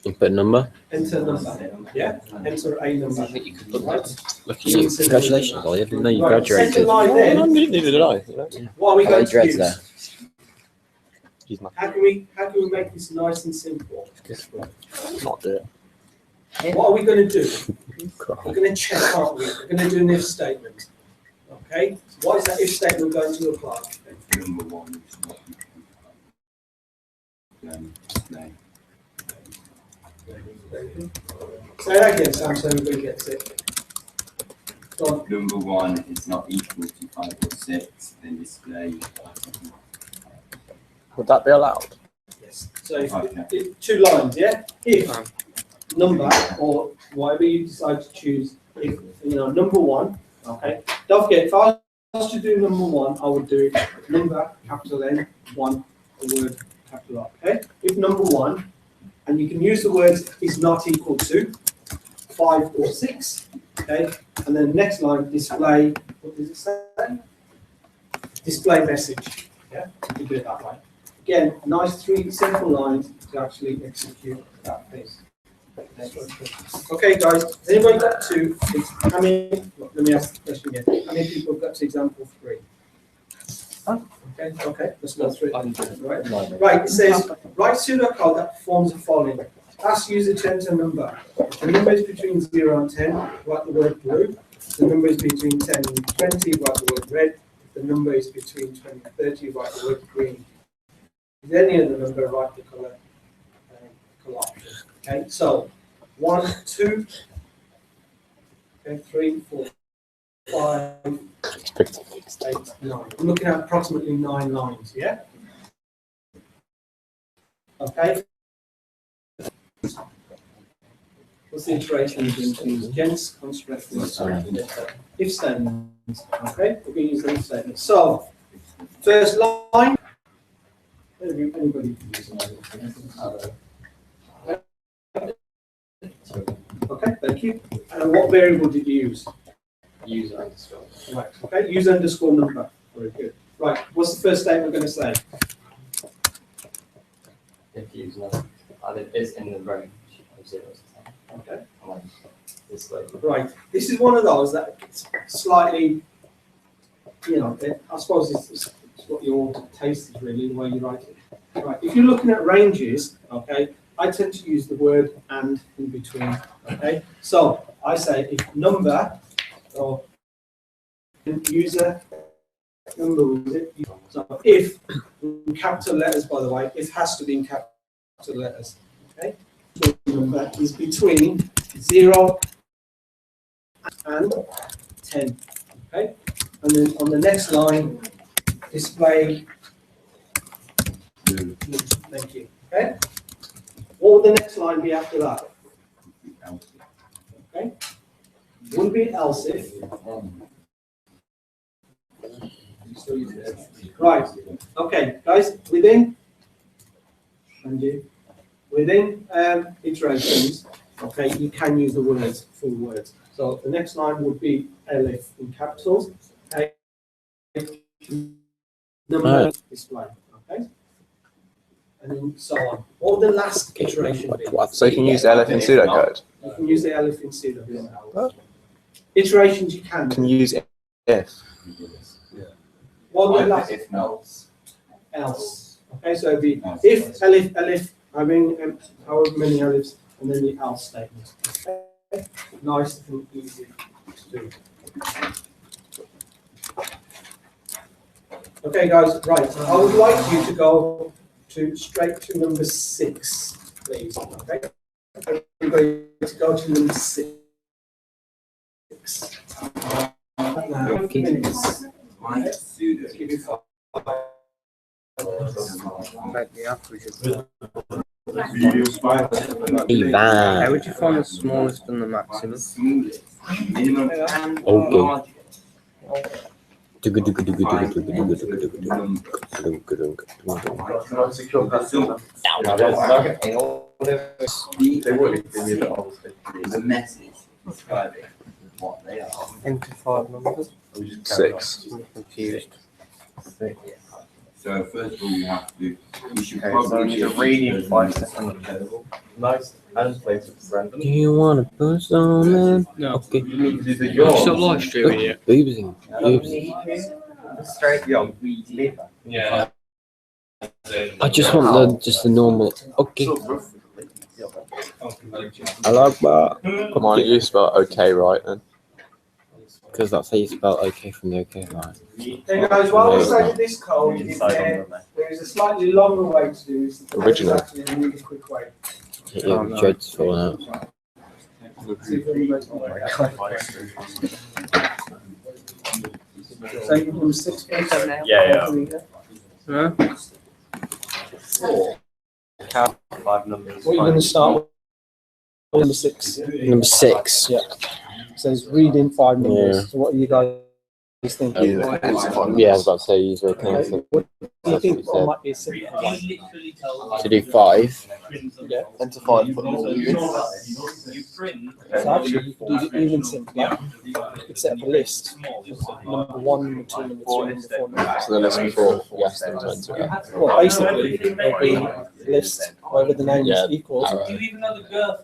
Input number. enter number. Yeah, enter a number. Right. Look at you. Congratulations, Ollie. I didn't know you Right, graduated. second line then. Neither did I. What are we I going got to dreads use? there. How can we make this nice and simple? Not do it. What are we going to do? We're going to check, aren't we? We're going to do an if statement. Okay? What is that if statement going to look like? Number 1 is not display. Say that again, Sam, so everybody gets it. Go on. Number 1 is not equal to 5 or 6, then display. Would that be allowed? Yes. So if 2 lines, yeah? If number or whatever you decide to choose, if number 1, okay? Don't forget, if I was to do number 1, I would do it number, capital N, 1, a word, capital R, okay? If number 1, and you can use the words is not equal to 5 or 6, okay? And then next line, display, what does it say? Display message, yeah? You can do it that way. Again, nice 3 simple lines to actually execute that piece. Okay, guys, has anybody got to, how many, let me ask the question again. How many people have got to example 3? Okay, let's go through it. Right, it says, write pseudocode that performs the following. Ask user to enter a number. If the number is between 0 and 10, write the word blue. If the number is between 10 and 20, write the word red. If the number is between 20 and 30, write the word green. If any other number, write the color option. Okay, so 1, 2, okay, 3, 4, 5, 6, 8, 9. I'm looking at approximately 9 lines, yeah? Okay. What's the iteration we're going to use? Gents, constructors, if statements. Okay, we're going to use the if statement. So, first line. Anybody can use it. Okay, thank you. And what variable did you use? User underscore. Right, okay, user underscore number. Very good. Right, what's the first statement we're going to say? If user, it's in the range of 0 to 10. Okay. Like this way. Right, this is one of those that slightly, I suppose it's what your taste is really, the way you write it. Right, if you're looking at ranges, okay, I tend to use the word and in between, okay? So, I say if number or user number was it? So if in capital letters, by the way, if has to be in capital letters. Okay, number is between 0 and 10. Okay, and then on the next line, display. Thank you. Okay, what would the next line be after that? Okay, would be else if. Right. Okay, guys, within iterations, okay, you can use the words, full words. So the next line would be elif in capitals. Okay. Number display. Okay. And then so on. Or the last iteration. So you can use elif in pseudocode. You can use the elif in pseudocode. Iterations you can. Can you use if? Well, the last If else. else. Okay, so it'd be if elif, having however many elifs, and then the else statement. Okay? Nice and easy to do. Okay, guys, right. I would like you to go straight to number 6, please. Okay, we're going to go to number 6. Minutes. Let's give you 5. How would you find the smallest and the maximum? Okay. The message describing what they are. Enter 5 numbers. 6. I'm confused. So first of all, you should Okay, so probably you're reading 5 seconds. Nice. And place it random. Do you want to put some in? No. Okay. You need to do the Stop live streaming it. Boobsing. Straight, yeah. I just want the normal. Okay. I like that. Why don't you spell okay right then? Because that's how you spell okay from the okay line. Hey guys, while we're studying this code, there is a slightly longer way to do this. Original. It's actually a really quick way. Your dreads falling out. So you can do 6 please. Yeah. Count 5 numbers. What are you going to start with? Number 6. Number 6. Yeah. So it's read in 5 numbers. Yeah. So what are you guys thinking? Yeah, I was about to say use it. What do you think what might be a simple one? To do 5. Yeah. Enter 5. So actually, you can do it even simpler. You could set up a list. Number 1, number 2, number 3, number 4, number 5. So the list before, yes, then to enter it. Well, basically, it'll be a list, whatever the name Yeah, equals. arrow.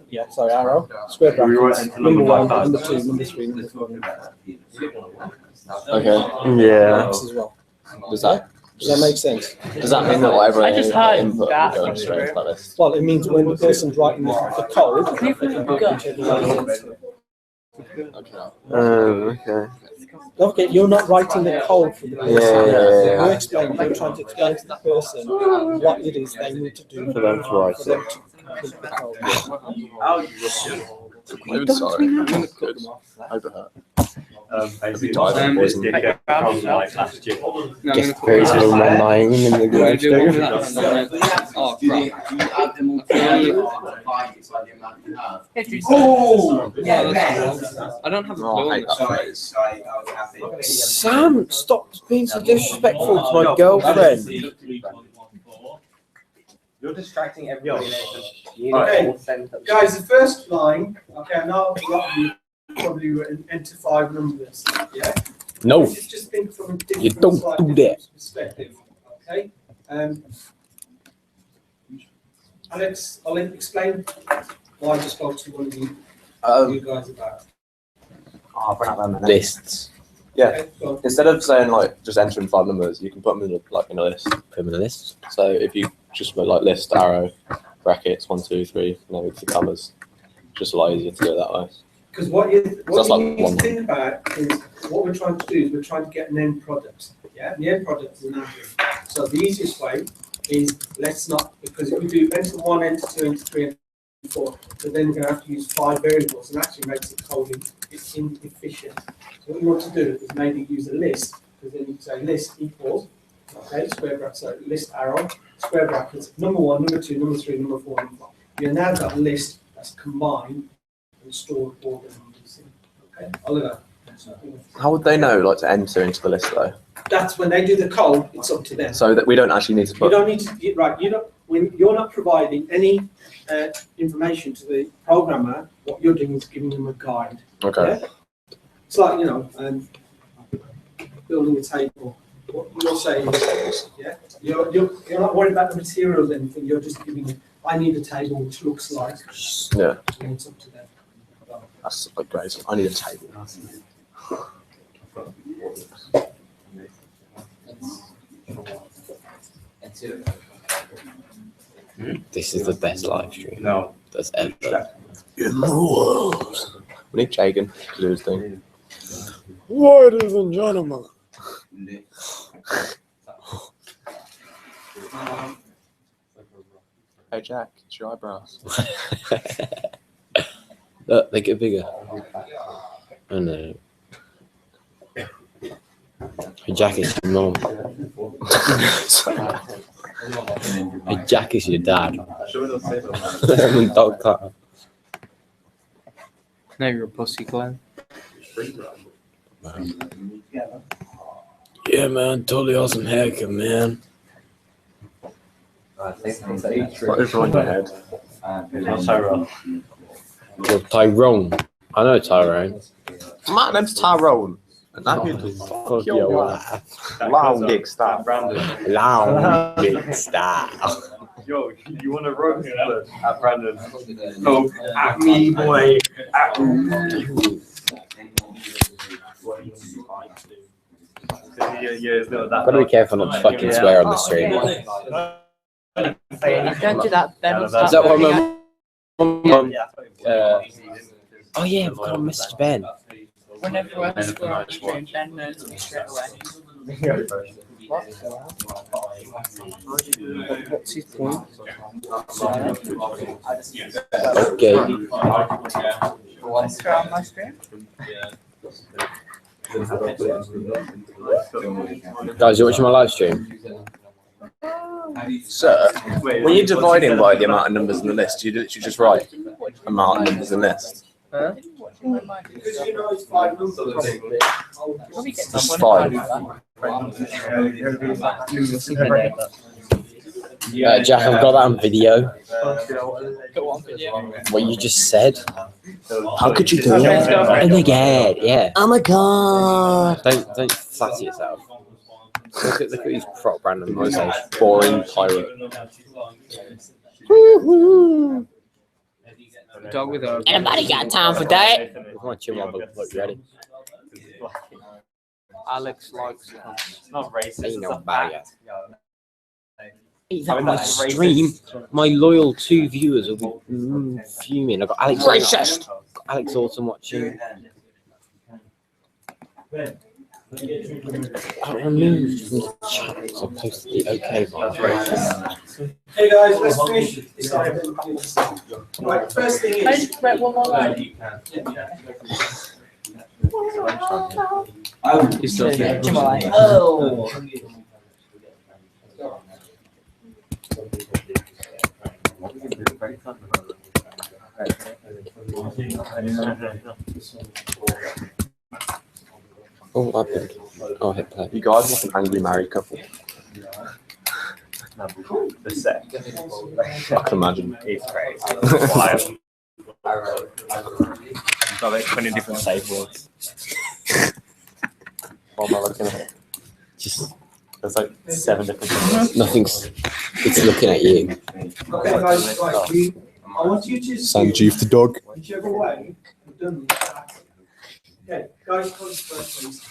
Yeah, sorry, arrow, square brackets, number 1, number 2, number 3, number 4, number 5. Okay. Yeah. As well. Does that make sense? Does that mean that whatever I just heard input that will go from straight into that list? Well, it means when the person's writing the code, they can put whichever way they want to. Okay. Don't forget, you're not writing the code for the person. Yeah. You're explaining, you're trying to explain to the person what it is they need to do For them to write for them to complete the code. I'm sorry. Good. Overheard. Basically, tired, boys and like last year. No, I'm Guess gonna praise for lying in the I'm gonna do one with live that and then- Oh, Do crap. you add them all together or divide it by the amount you have? Oh! Yeah, that's I don't have a Oh, clue I on hate this. that Sorry, phrase. sorry, I was happy. Sam, stop being so disrespectful to my girlfriend. You're distracting everybody. Okay, guys, the first line, okay, I know a lot of you probably were enter 5 numbers, yeah? No. Just think from a different, You don't slightly do that. different perspective, okay? Alex, I'll explain why I just spoke to one of you guys about. Lists. Yeah. Okay, go on. Instead of saying like just entering 5 numbers, you can put them in a list. Put them in a list. So if you just put like list, arrow, brackets, 1, 2, 3, with the commas, just a lot easier to do it that way. Because what you that's like need to one think about is what we're trying to do is we're trying to get an end product. Yeah, and the end product is an average. So the easiest way is let's not, because if we do enter 1, enter 2, enter 3, enter 4, but then we're going to have to use 5 variables and actually makes it coding inefficient. So what you want to do is maybe use a list, because then you can say list equals, okay, square bracket, so list arrow, square brackets, number 1, number 2, number 3, number 4, number 5. You've now got a list that's combined and stored all the numbers in. Okay, Oliver. How would they know, like, to enter into the list though? That's when they do the code, it's up to them. So that we don't actually need to You put. don't need to, right, when you're not providing any information to the programmer, what you're doing is giving them a guide. Okay. Yeah? It's like, building a table. What you're saying is, yeah, you're not worried about the materials or anything, you're just giving them, I need a table which looks like, Yeah. and it's up to them. That's like great. I need a table. This is the best live stream No. that's ever. In the world. We need Jagan to do his thing. Ladies and gentlemen. Hey Jack, it's your eyebrows. Look, they get bigger. I know. Hey, Jack is your mom. Hey, Jack is your dad. I'm a dog car. No, you're a pussy, Glenn. Yeah, man, totally awesome haircut, man. What is on your head? Well, Tyrone. I know Tyrone. My name's Tyrone. And that means Fuck your wife. long dick style. Brandon. Long big style. Yo, you want to roast at Brandon? No, at me, boy. At Gotta be careful not to fucking swear on the stream. Don't do that, Ben. Is that what my mum? Oh yeah, we've got to message Ben. Whenever I swear on stream, Ben knows me straight away. What's his point? Okay. Swear on my stream? Guys, you watching my live stream? Sir, when you're dividing by the amount of numbers in the list, you literally just write amount of numbers in the list. Huh? Because it's 5 numbers. Just 5. Jack, I've got that on video. Go on video. What you just said. How could you do Oh that? my god, yeah. Oh my god. Don't flatter yourself. Look at these prop Brandon Moses. Boring pirate. Dog with a. Anybody got time for that? Come on, chill, look ready. Alex likes. not racist. Ain't It's no a bag. fact. Hey, that my stream. My loyal 2 viewers will be fuming. I've got Alex. Racist! Alex Autumn watching. I removed from the chat. So I posted the okay one. Hey guys, let's finish this item. Right, first thing Can I is, just write one more line? He's still there. Oh. Oh, I think. Oh, hit play. You guys are like an angry married couple. The set. I can imagine. It's crazy. Got like 20 different safe words. What am I looking at? Just There's like 7 different things. nothing's. It's looking at you. okay guys, right, I want you to Sanjeev the dog. whichever way you've done that. Okay, guys, come first, please.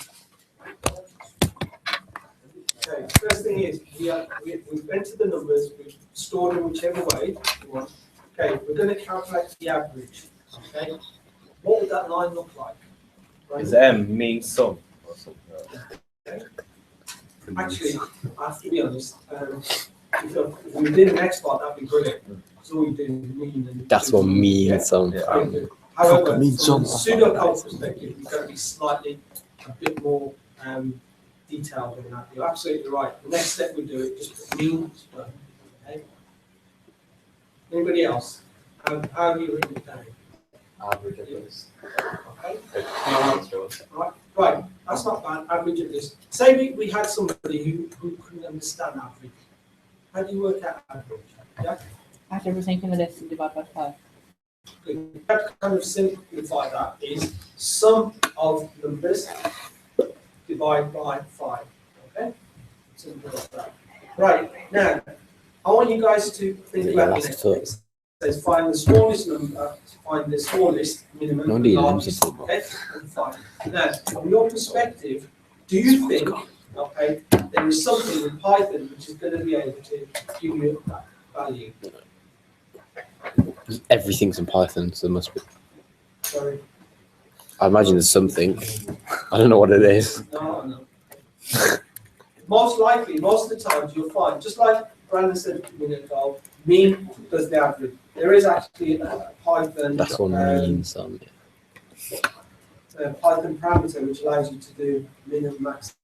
Okay, first thing is, we've entered the numbers, we've stored them whichever way you want. Okay, we're going to calculate the average. Okay, what would that line look like? Is M means some or something? Actually, I have to be honest. If we did the next part, that'd be brilliant. So we do mean and That's what means some. However, mean from a some. pseudocode perspective, you've got to be slightly a bit more detailed than that. You're absolutely right. The next step we do it just put means done. Okay. Anybody else? How have you written it down? Average of this. Okay. Right. That's not bad. Average of this. Say we had somebody who couldn't understand average. How do you work out average? Yeah. Add everything in the list and divide by 5. That kind of simplify that is sum of numbers divided by 5. Okay? Simple as that. Right, now, I want you guys to think about the next bit. It says find the smallest number, find the smallest minimum, No, the largest, okay, and 5. Now, from your perspective, do you think, okay, there is something in Python which is going to be able to give you that value? Everything's in Python, so there must be. Sorry. I imagine there's something. I don't know what it is. No. Most likely, most of the times you'll find, just like Brandon said a minute ago, mean does the average. There is actually a Python. That's what means some. A Python parameter which allows you to do min and max.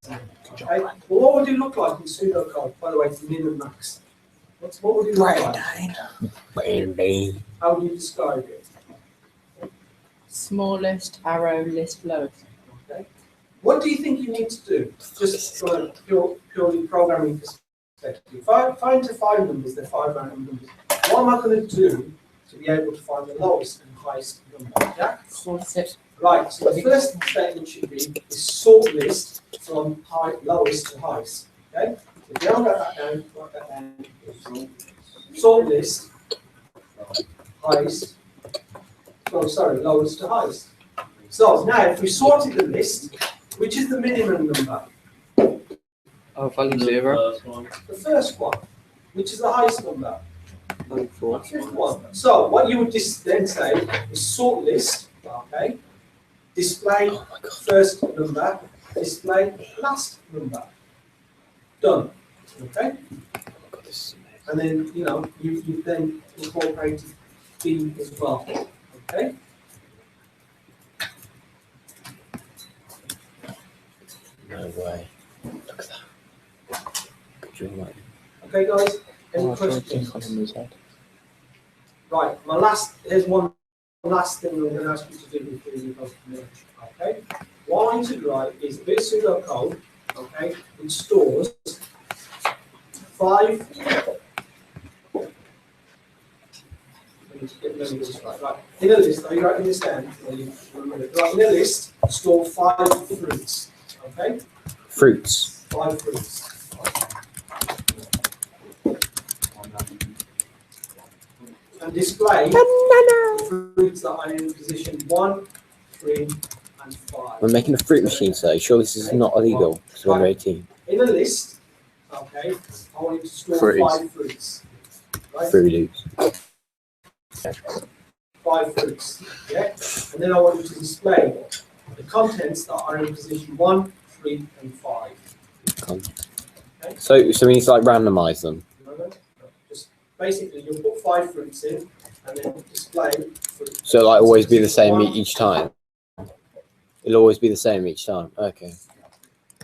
Okay. Well, what would it look like in pseudocode? By the way, to min and max. What would it look like? How would you describe it? Smallest arrow list lowest. Okay. What do you think you need to do? Just from a purely programming perspective. If I to find numbers, they're 5 random numbers. What am I going to do to be able to find the lowest and highest number? Yeah? Right, so the first statement should be is sort list from lowest to highest. Okay? So if you haven't got that down, write that down. Sort list, highest. Oh, sorry, lowest to highest. So now, if we sorted the list, which is the minimum number? Oh, value 0. The first one. Which is the highest number? The fifth one. So what you would then say is sort list, okay? Display first number, display last number. Done. Okay? And then, you've then incorporated B as well. Okay? No way. Look at that. Okay, guys? Any questions? Right, here's one last thing I'm going to ask you to do before you go to merge. Okay? What I want you to write is a bit of pseudocode, okay, which stores 5. Right. In a list, are you writing this down? Right, in a list, store 5 fruits. Okay? Fruits. 5 fruits. And display fruits that are in position 1, 3, and 5. We're making a fruit machine, so sure this is not illegal. It's under 18. In a list, okay, I want you to store Fruits. 5 fruits. Right? Fruits. 5 fruits. Yeah? And then I want you to display the contents that are in position 1, 3, and 5. Okay? So we need to like randomize them. Just basically, you'll put 5 fruits in and then display fruits. So like always be the same each time. It'll always be the same each time. Okay.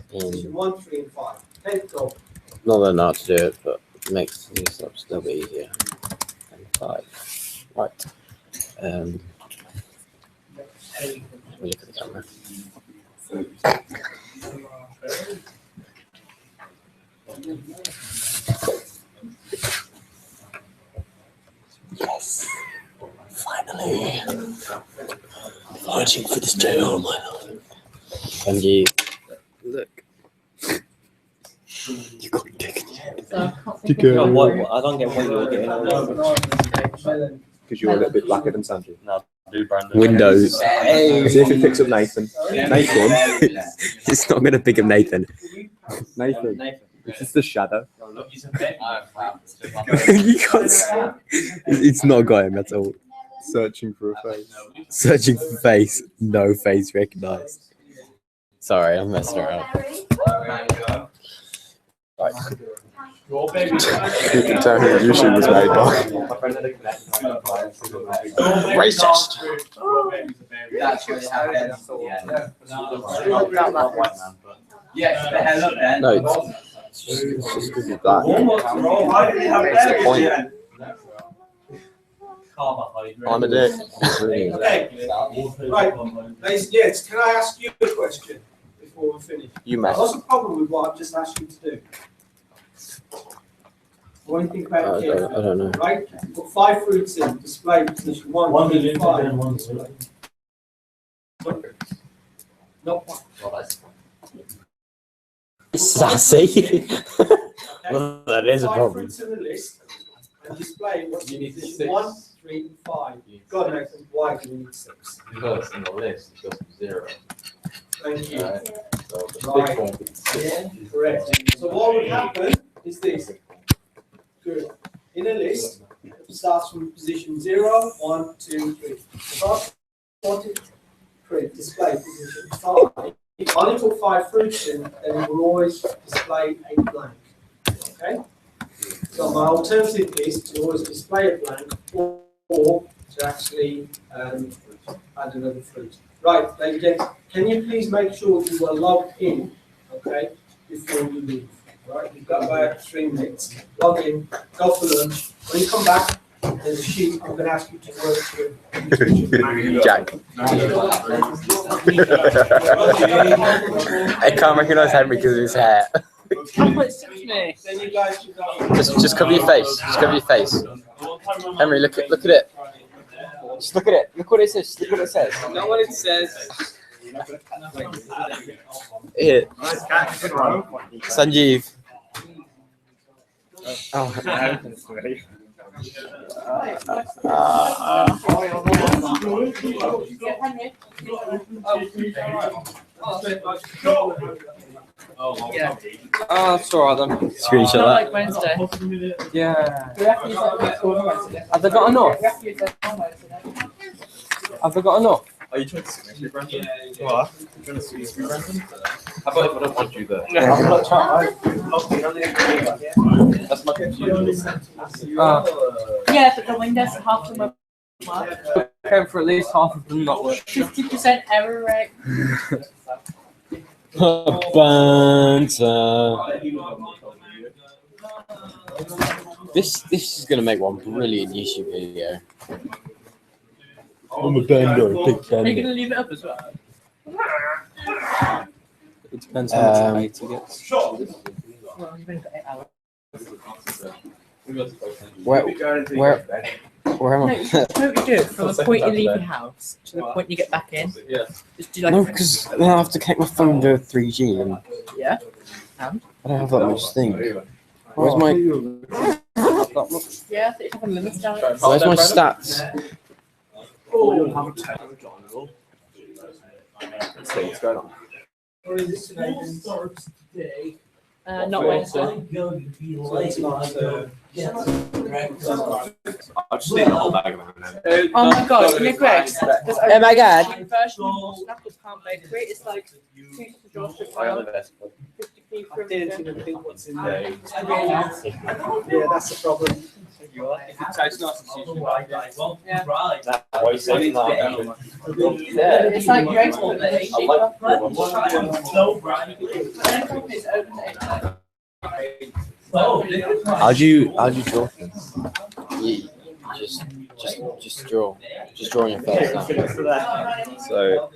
Position 1, 3, and 5. Okay, go. Not that I know how to do it, but it makes these steps a little bit easier. And 5. Right. Let me look at the camera. Yes. Finally. Fighting for this day all my life. And you look. You got dick in your head. I don't get what you're getting on. Because you're a little bit blacker than Sandra. No, do Brandon. Windows. Hey. See if it picks up Nathan. Nathan. It's not going to pick up Nathan. Nathan. This is the shadow. You can't. It's not got him at all. Searching for a face. Searching for face, no face recognized. Sorry, I'm messing around. Right. You can tell who the YouTube was made by. Racist. That's really yeah. No, it's just because he's black. What's the point? I'm a dick. Okay. Right. Ladies and gents, can I ask you a question before we finish? You mess. What's the problem with what I've just asked you to do? What do you think about it? I don't know. Right? You've got 5 fruits in, display position 1, 3, 5. Not one. Sassy. Well, that is a 5 problem. fruits in the list and display what's in position 1, 3, 5. God knows why do we need 6. Because in the list, it's just 0. Thank you. Right. So the Right. big one is 6. Yeah, correct. So what would happen is this. Good. In a list, it starts from position 0, 1, 2, 3. If I wanted to create display position 5, if I only put 5 fruits in, then it will always display a blank. Okay? So my alternative is to always display a blank or to actually add another fruit. Right, ladies and gents, can you please make sure you are logged in, okay, before you leave? Right, you've got about 3 minutes. Log in, go for lunch. When you come back, there's a sheet I'm going to ask you to work through. Jack. I can't recognize Henry because of his hair. Me. Then you guys should go. Just cover your face. Just cover your face. Henry, look at it. Just look at it. Look what it says. Look what it says. Know what it says? Here. Sanjeev. Oh. Yeah. Oh, that's alright then. Screenshot that. Like Wednesday. Yeah. We have to use that on Wednesday. Have they got enough? We have to use that on Wednesday. Have they got enough? Are you trying to squeeze me, Brandon? What? You trying to squeeze me, Brandon? How about if I don't want you there? I'm not trying. That's my computer. Yeah, but the Windows half of them work. Came for at least half of them not work. 50% error rate. This is gonna make one brilliant YouTube video. I'm a bender, a big Are you bender. going to leave it up as well? It depends how much height he gets. Well, you've only got 8 hours. Where am No, I? you should totally do it from the point you leave your house to the point you get back in. Yeah. Just do like No, because then I have to connect my phone to 3G and yeah. And I don't have that much thing. Where's my yeah, so you have a limit down it. Where's my stats? Let's see what's going on. What is it today? Not Wednesday. So it's not, I'll just need the whole bag of M&M. Oh my god, you know Greg? Oh my god. Version of Snapple's Palm Bakery is like 2 to draw strip file, 50p for everything. think what's in there. It's really nice. Yeah, that's the problem. Yeah. Why you saying that? It's like great for the cheaper. It's open to 8. How'd you draw things? You just draw. Just draw on your face now. So,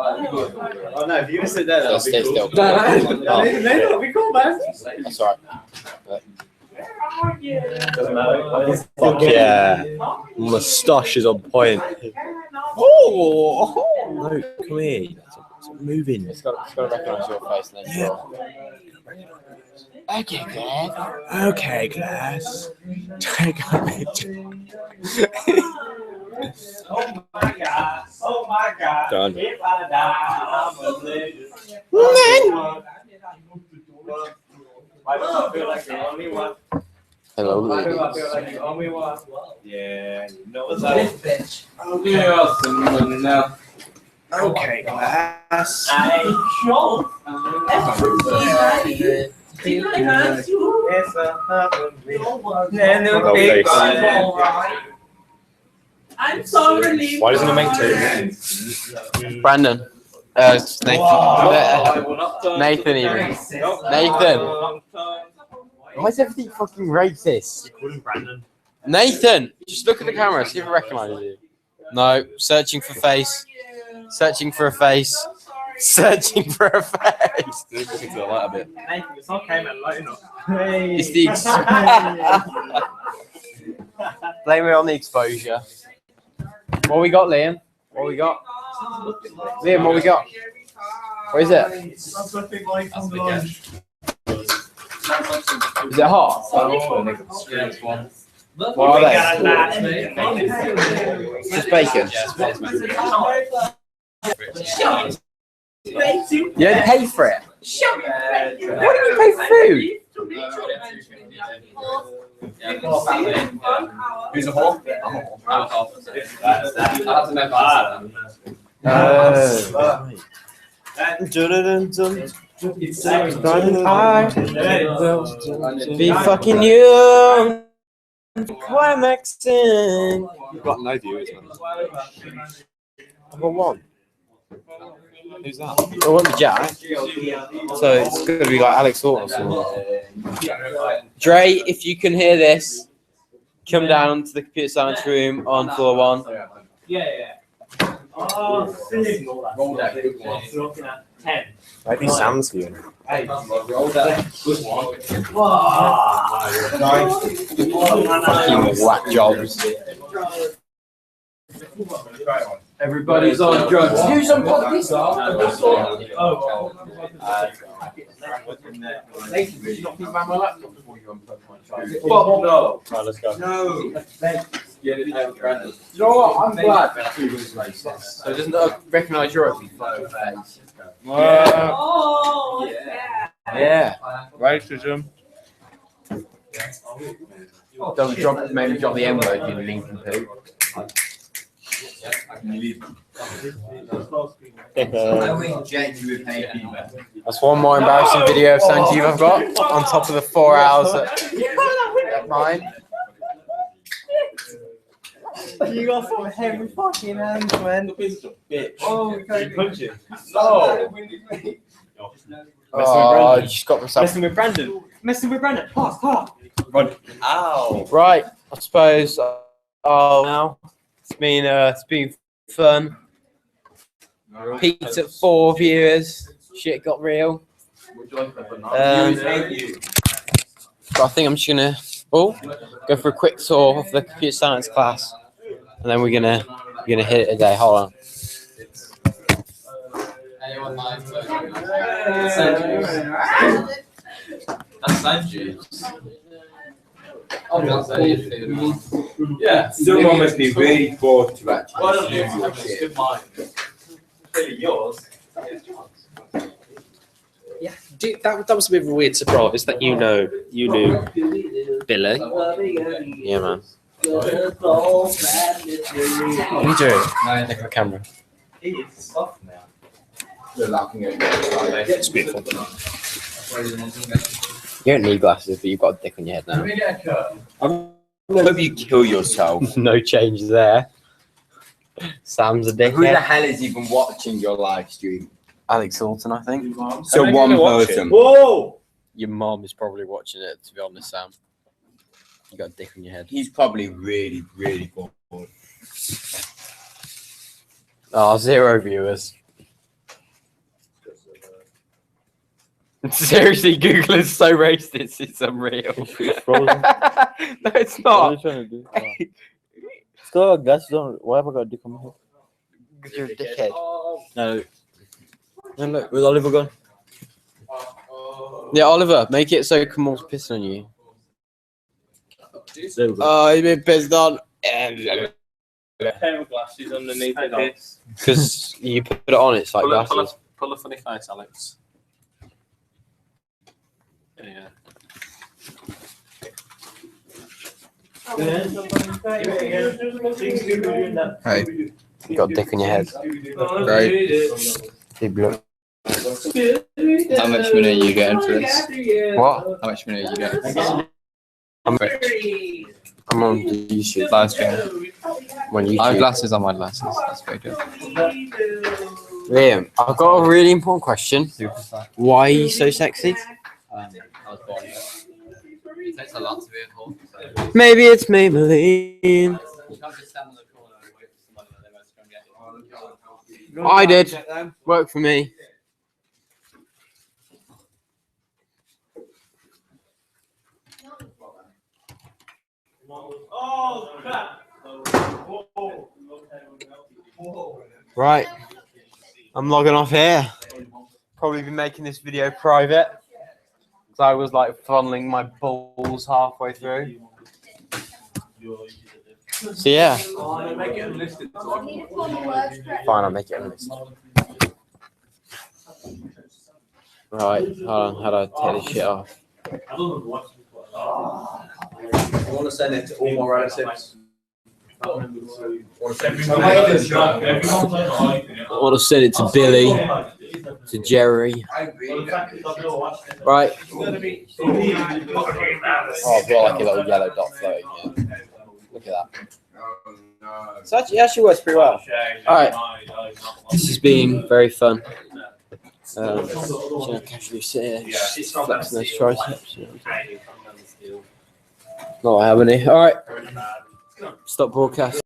Oh no, if you sit there, So stay still. That'll be cool, man. That's alright. Doesn't matter. fuck yeah. Moustache is on point. Oh! No, come here. Stop moving. It's got to recognise your face and then draw. Okay, Greg. Okay, class. Take a picture. Oh my god. Oh my god. Done. If I die, I'm a legend. Why do I feel like the only one? Hello, I feel ladies. like you owe me one as well. Yeah, you know What's that. this bitch? I'll give you some money now. Okay, class. Sure. It's a No face. I'm so relieved. Why doesn't it make two? Brandon. It's Nathan. Nathan even. Nathan. Why is everything fucking racist? Call him Brandon. Nathan! Just look at the camera, see if it recognises you. No, searching for face. Searching for a face. Searching for a face. Look into the light a bit. It's okay, man. Lighten up. It's the blame it on the exposure. What we got, Liam? What we got? Liam, what we got? What is it? Is it hot? What are they? Just bacon. You don't pay for it. Why do you pay for food? Who's a whore? Be fucking you. Climaxing. You've got no viewers, man. I've got one. Who's that? I want the Jack. So it's going to be like Alex Horton or something. Dre, if you can hear this, come down to the computer science room on floor 1. Yeah. Oh, roll that big one. Looking at 10. Maybe Sam's viewing. Hey, roll that good one. Fucking whack jobs. Everybody's on drugs. Do some podcast. No. Right, let's go. No. You know what? I'm glad that food was racist. So it doesn't recognise your ugly fucking face. Oh, Yeah. Racism. Don't maybe drop the M word, you Lincoln poo. That's one more embarrassing video of Sanjeev I've got on top of the 4 hours at mine. You got some heavy fucking hands, man. Oh, okay. No. Oh, I just got myself. Messing with Brandon. Pass. Ow. Right, I suppose. Oh, now it's been fun. Peaked at 4 viewers. Shit got real. Thank you. So I think I'm just gonna go for a quick tour of the computer science class, and then we're gonna hit it a day. Hold on. That's Sanjeev. Yeah, someone must be very bored to actually do your shit. Yours. Yeah, that was a bit of a weird surprise that you knew Billy. Yeah, man. What are you doing? Look at the camera. It's soft now. It's beautiful. You don't need glasses, but you've got a dick on your head now. I hope you kill yourself. No change there. Sam's a dickhead. Who the hell is even watching your live stream? Alex Horton, I think. So Am I one gonna watch person. Whoa! Your mom is probably watching it, to be honest, Sam. You got a dick on your head. He's probably really, really bored. Oh, 0 viewers. Seriously, Google is so racist, it's unreal. No, it's not. Still got glasses on. Why have I got a dick on my head? Because you're a dickhead. No. And look, where's Oliver gone? Yeah, Oliver, make it so Kamal's pissing on you. There we go. Oh, you've been pissed on. Pair of glasses underneath it. Because you put it on, it's like glasses. Pull a funny face, Alex. Yeah. Hey. You got a dick on your head. Right. Big bloke. How much money are you getting for this? What? How much money are you getting? I'm on YouTube. Live stream. On YouTube. I have glasses on my glasses. That's very good. Liam, I've got a really important question. Why are you so sexy? I was born here. It takes a lot to be a whore. Maybe it's Maybelline. You can't just stand on the corner and wait for somebody that they must come get you. I did. Worked for me. Right. I'm logging off here. Probably be making this video private. Because I was like funneling my balls halfway through. So yeah. Fine, I'll make it unlisted. Right, hold on, how do I take this shit off? I want to send it to all my relatives. I want to send it to Billy, to Jerry. Right. Oh, I've got like a little yellow dot floating here. Look at that. So it actually works pretty well. Alright. This has been very fun. Just casually sit here, just flexing those triceps. Not what I have any. Alright. Stop broadcast.